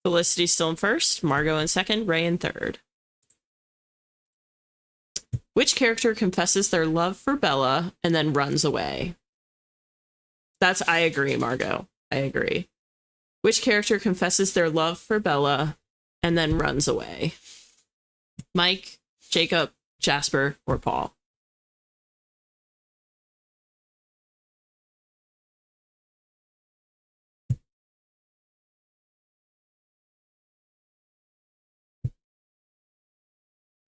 Felicity's still in first, Margot in second, Ray in third. Which character confesses their love for Bella and then runs away? I agree, Margot. I agree. Which character confesses their love for Bella and then runs away? Mike, Jacob, Jasper, or Paul?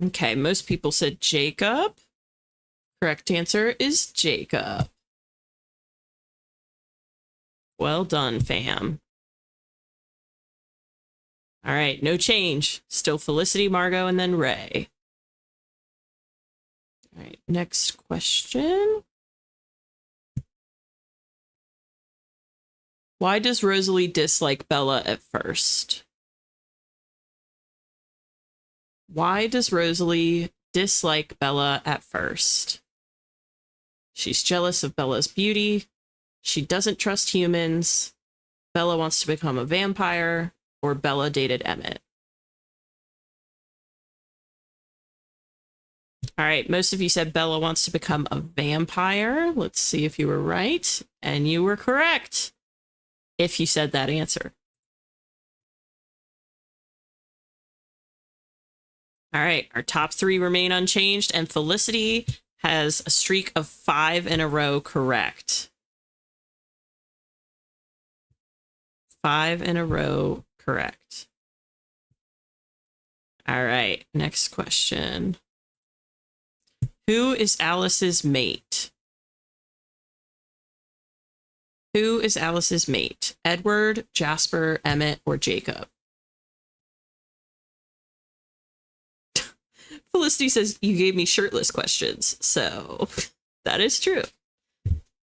Okay, most people said Jacob. Correct answer is Jacob. Well done, fam. All right, no change. Still Felicity, Margot, and then Ray. All right, next question. Why does Rosalie dislike Bella at first? Why does Rosalie dislike Bella at first? She's jealous of Bella's beauty. She doesn't trust humans. Bella wants to become a vampire, or Bella dated Emmett. All right, most of you said Bella wants to become a vampire. Let's see if you were right. And you were correct if you said that answer. All right, our top three remain unchanged, and Felicity has a streak of 5 in a row correct. 5 in a row correct. All right, next question. Who is Alice's mate? Who is Alice's mate? Edward, Jasper, Emmett, or Jacob? Felicity says, you gave me shirtless questions. So that is true.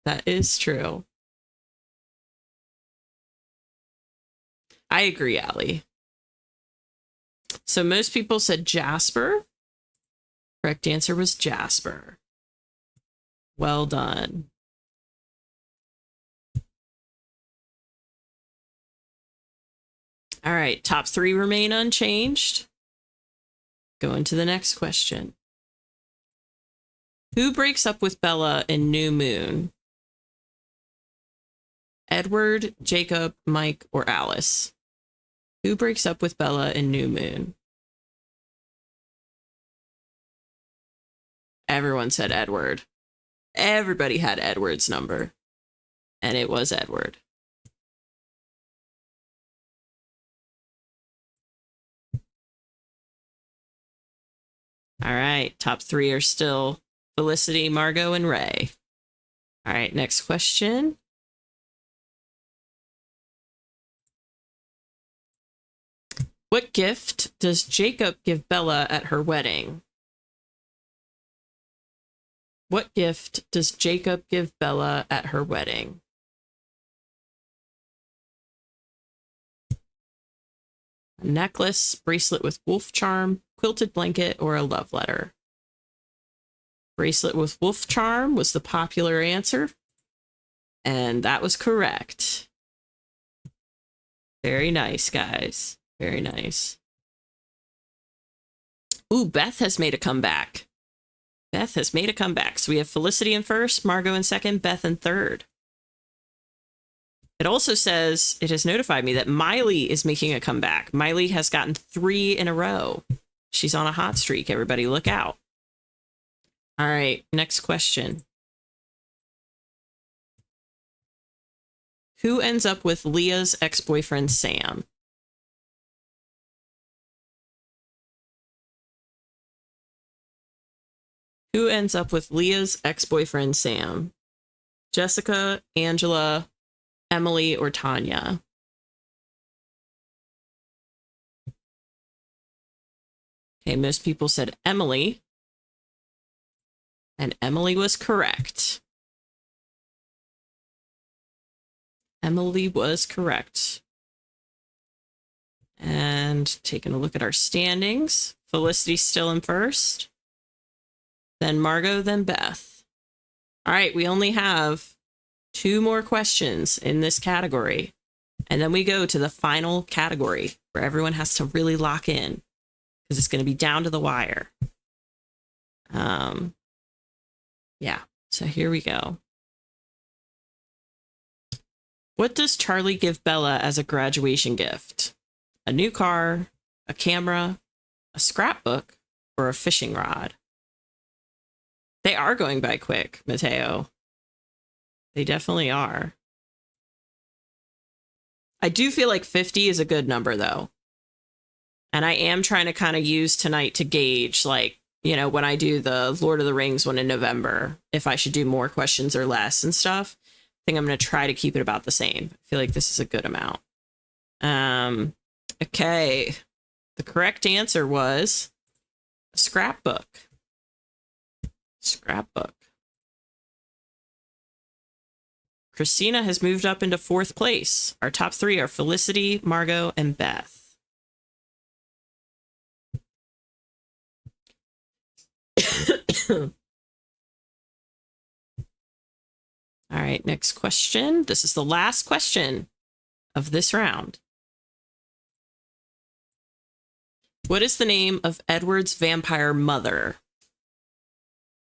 That is true. I agree, Allie. So most people said Jasper. Correct answer was Jasper. Well done. All right, top three remain unchanged. Going to the next question. Who breaks up with Bella in New Moon? Edward, Jacob, Mike, or Alice? Who breaks up with Bella in New Moon? Everyone said Edward. Everybody had Edward's number. And it was Edward. All right, top three are still Felicity, Margot, and Ray. All right, next question. What gift does Jacob give Bella at her wedding? What gift does Jacob give Bella at her wedding? A necklace, bracelet with wolf charm, quilted blanket, or a love letter? Bracelet with wolf charm was the popular answer. And that was correct. Very nice, guys. Very nice. Ooh, Beth has made a comeback. Beth has made a comeback. So we have Felicity in first, Margot in second, Beth in third. It also says, it has notified me that Miley is making a comeback. Miley has gotten 3 in a row. She's on a hot streak. Everybody look out. All right, next question. Who ends up with Leah's ex-boyfriend, Sam? Who ends up with Leah's ex-boyfriend, Sam? Jessica, Angela, Emily, or Tanya? Okay, most people said Emily. And Emily was correct. Emily was correct. And taking a look at our standings, Felicity's still in first. Then Margot, then Beth. All right, we only have 2 more questions in this category. And then we go to the final category where everyone has to really lock in because it's going to be down to the wire. Yeah, so here we go. What does Charlie give Bella as a graduation gift? A new car, a camera, a scrapbook, or a fishing rod? They are going by quick, Mateo. They definitely are. I do feel like 50 is a good number, though. And I am trying to kind of use tonight to gauge, like, you know, when I do the Lord of the Rings one in November, if I should do more questions or less and stuff. I think I'm going to try to keep it about the same. I feel like this is a good amount. Okay. The correct answer was a scrapbook. Scrapbook. Christina has moved up into 4th place. Our top 3 are Felicity, Margot, and Beth. All right, next question. This is the last question of this round. What is the name of Edward's vampire mother?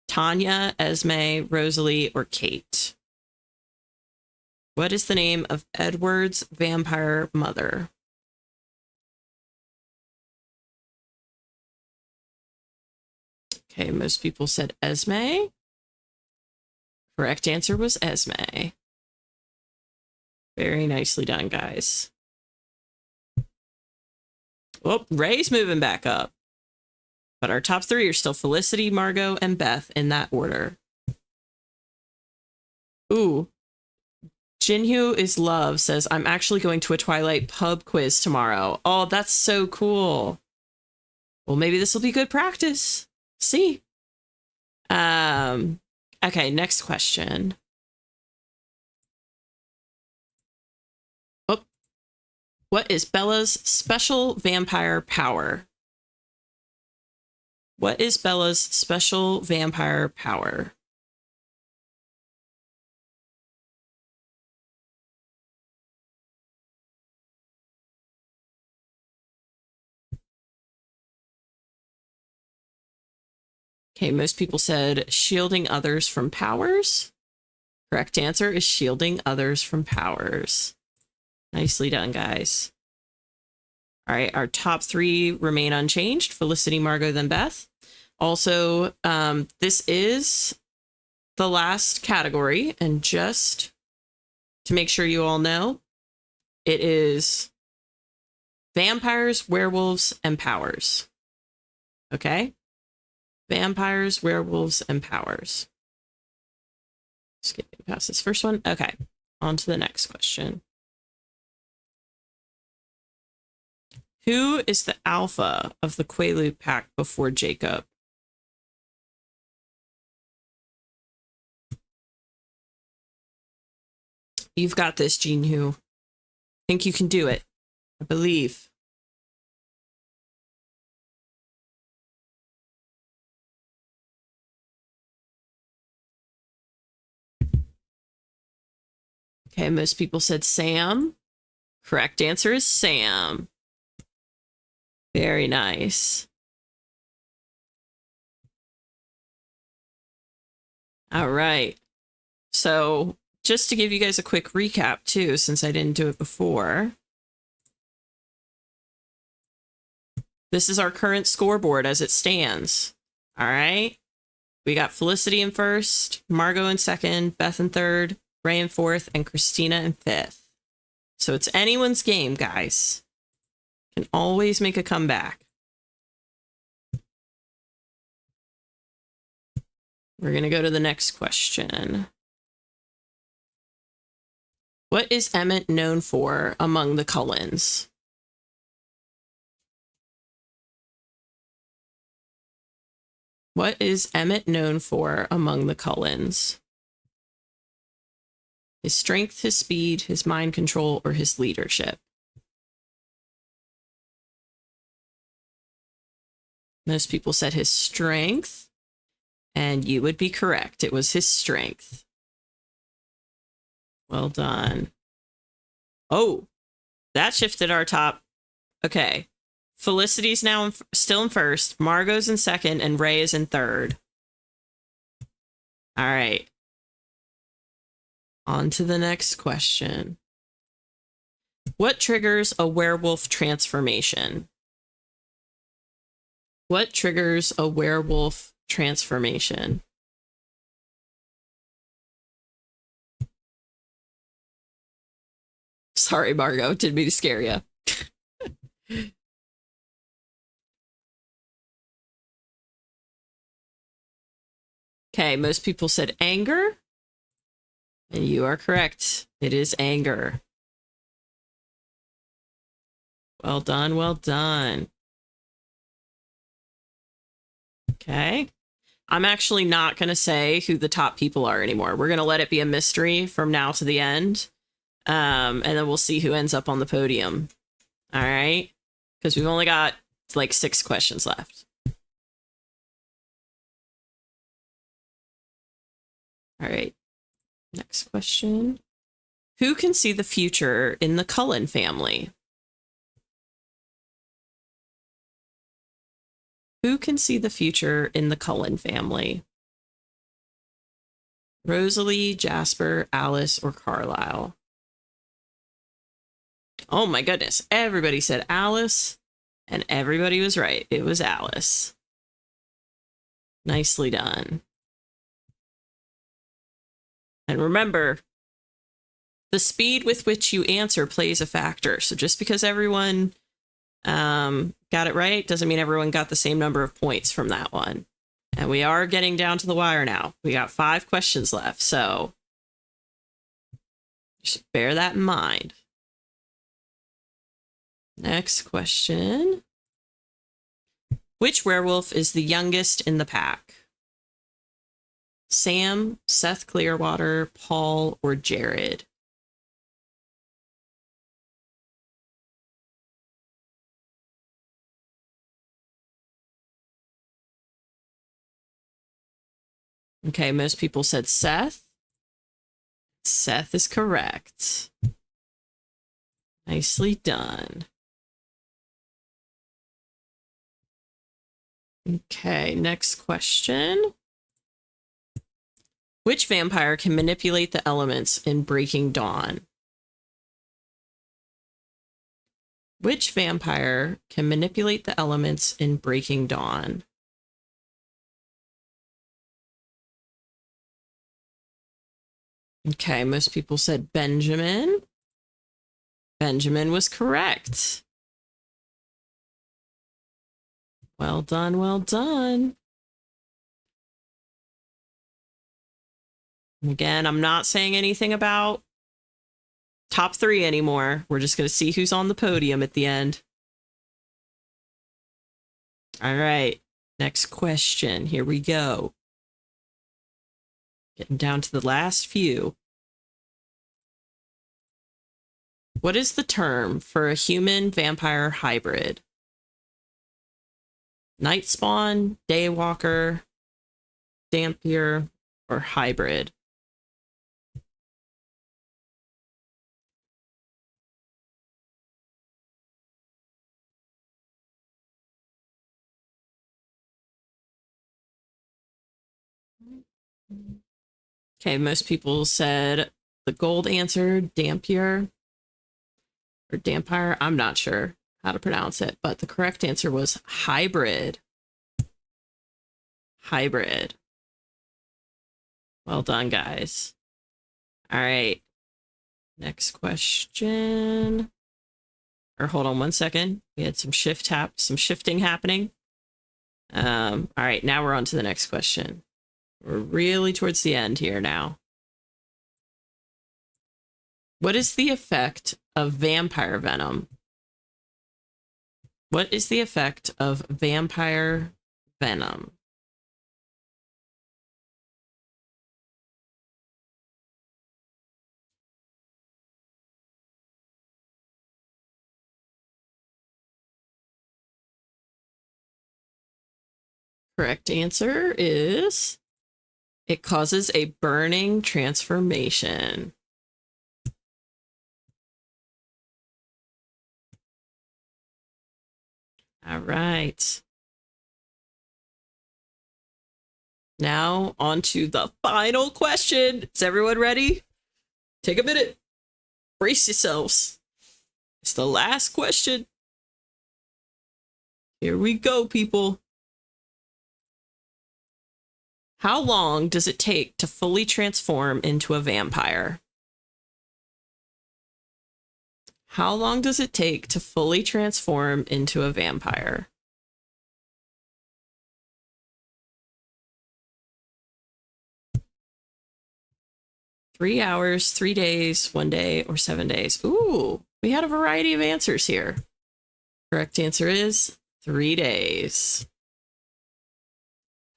Tanya, Esme, Rosalie, or Kate? What is the name of Edward's vampire mother? Okay, most people said Esme. Correct answer was Esme. Very nicely done, guys. Oh, Ray's moving back up. But our top 3 are still Felicity, Margot, and Beth in that order. Ooh. Jinhyu is love says, I'm actually going to a Twilight pub quiz tomorrow. Oh, that's so cool. Well, maybe this will be good practice. See? Okay, next question. Oh, what is Bella's special vampire power? What is Bella's special vampire power? Okay, most people said shielding others from powers. Correct answer is shielding others from powers. Nicely done, guys. All right, our top 3 remain unchanged. Felicity, Margot, then Beth. Also, this is the last category. And just to make sure you all know, it is vampires, werewolves, and powers. Okay? Vampires, werewolves, and powers. Skipping past this first one. Okay, on to the next question. Who is the alpha of the Quaalude pack before Jacob? You've got this, Jinhyu. Think you can do it. I believe. Okay, most people said Sam. Correct answer is Sam. Very nice. All right. So just to give you guys a quick recap too, since I didn't do it before. This is our current scoreboard as it stands. All right. We got Felicity in first, Margot in second, Beth in third, Ray in fourth, and Christina in fifth. So it's anyone's game, guys. Can always make a comeback. We're going to go to the next question. What is Emmett known for among the Cullens? What is Emmett known for among the Cullens? His strength, his speed, his mind control, or his leadership? Most people said his strength, and you would be correct. It was his strength. Well done. Oh, that shifted our top. Okay. Felicity's now still in first, Margot's in second, and Ray is in third. All right. On to the next question. What triggers a werewolf transformation? What triggers a werewolf transformation? Sorry, Margot. Didn't mean to scare you. Okay, most people said anger. And you are correct. It is anger. Well done, well done. Okay. I'm actually not going to say who the top people are anymore. We're going to let it be a mystery from now to the end. And then we'll see who ends up on the podium. All right. Because we've only got like 6 questions left. All right. Next question. Who can see the future in the Cullen family? Who can see the future in the Cullen family? Rosalie, Jasper, Alice, or Carlisle? Oh my goodness. Everybody said Alice, and everybody was right. It was Alice. Nicely done. And remember, the speed with which you answer plays a factor. So just because everyone got it right doesn't mean everyone got the same number of points from that one. And we are getting down to the wire now. We got 5 questions left, so just bear that in mind. Next question. Which werewolf is the youngest in the pack? Sam, Seth Clearwater, Paul, or Jared? Okay, most people said Seth. Seth is correct. Nicely done. Okay, next question. Which vampire can manipulate the elements in Breaking Dawn? Which vampire can manipulate the elements in Breaking Dawn? Okay, most people said Benjamin. Benjamin was correct. Well done, well done. Again, I'm not saying anything about top 3 anymore. We're just going to see who's on the podium at the end. All right, next question. Here we go. Getting down to the last few. What is the term for a human-vampire hybrid? Night spawn, daywalker, dampier, or hybrid? Okay, most people said the gold answer, dampier or dampire. I'm not sure how to pronounce it, but the correct answer was hybrid. Hybrid. Well done, guys. All right. Next question. Or hold on 1 second. We had some shifting happening. All right, now we're on to the next question. We're really towards the end here now. What is the effect of vampire venom? What is the effect of vampire venom? Correct answer is it causes a burning transformation. All right. Now on to the final question. Is everyone ready? Take a minute. Brace yourselves. It's the last question. Here we go, people. How long does it take to fully transform into a vampire? How long does it take to fully transform into a vampire? Three hours, 3 days, 1 day, or 7 days. Ooh, we had a variety of answers here. Correct answer is 3 days.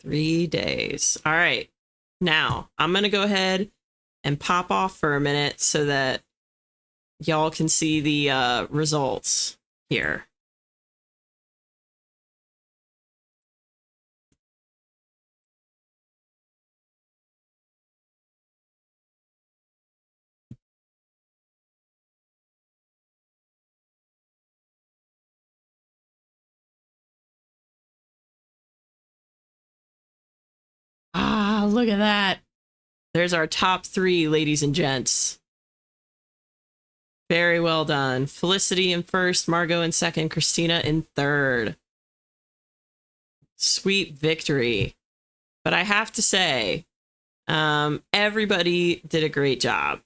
3 days. All right. Now, I'm going to go ahead and pop off for a minute so that y'all can see the results here. Ah, look at that. There's our top 3, ladies and gents. Very well done. Felicity in first, Margot in second, Christina in third. Sweet victory. But I have to say, everybody did a great job.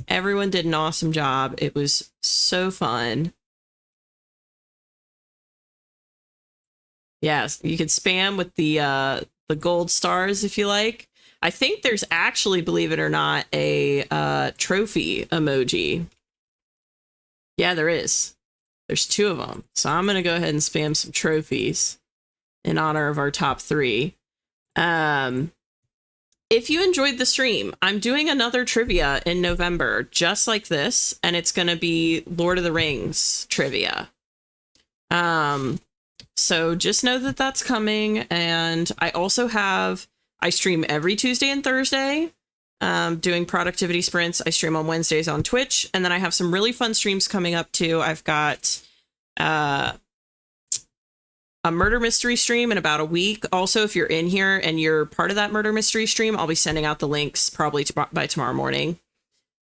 Everyone did an awesome job. It was so fun. Yes, you can spam with the gold stars if you like. I think there's actually, believe it or not, a trophy emoji. Yeah, there is. There's 2 of them. So I'm going to go ahead and spam some trophies in honor of our top 3. If you enjoyed the stream, I'm doing another trivia in November, just like this, and it's going to be Lord of the Rings trivia. So just know that that's coming. And I also I stream every Tuesday and Thursday, doing productivity sprints. I stream on Wednesdays on Twitch. And then I have some really fun streams coming up too. I've got a murder mystery stream in about a week. Also, if you're in here and you're part of that murder mystery stream, I'll be sending out the links probably by tomorrow morning,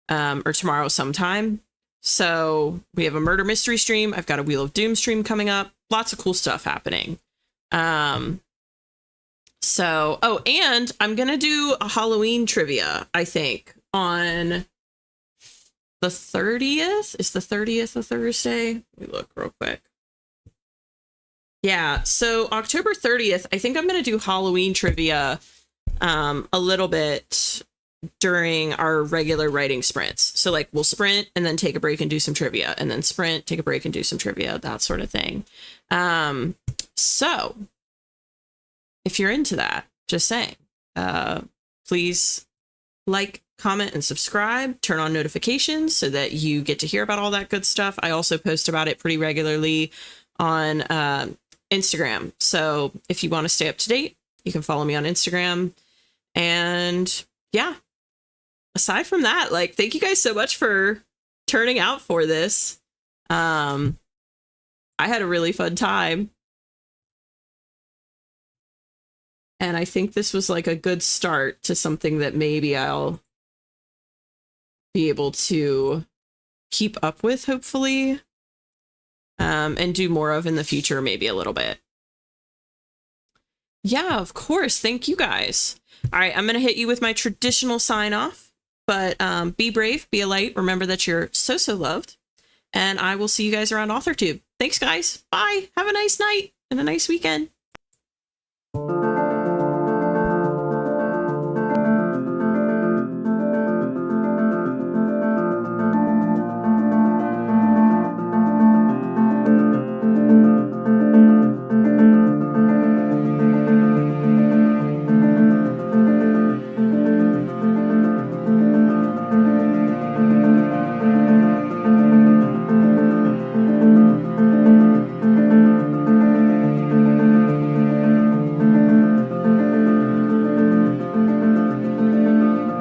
or tomorrow sometime. So we have a murder mystery stream. I've got a Wheel of Doom stream coming up. Lots of cool stuff happening. And I'm going to do a Halloween trivia, I think, on the 30th. Is the 30th a Thursday? Let me look real quick. Yeah, so October 30th, I think I'm going to do Halloween trivia a little bit during our regular writing sprints. So like we'll sprint and then take a break and do some trivia, and then sprint, take a break and do some trivia, that sort of thing. So if you're into that, just saying, please like, comment, and subscribe, turn on notifications so that you get to hear about all that good stuff. I also post about it pretty regularly on Instagram. So if you want to stay up to date, you can follow me on Instagram. And yeah, aside from that, like, thank you guys so much for turning out for this. I had a really fun time. And I think this was like a good start to something that maybe I'll be able to keep up with, hopefully, and do more of in the future, maybe a little bit. Yeah, of course. Thank you guys. All right, I'm going to hit you with my traditional sign off, but be brave, be a light. Remember that you're so, so loved. And I will see you guys around AuthorTube. Thanks, guys. Bye. Have a nice night and a nice weekend.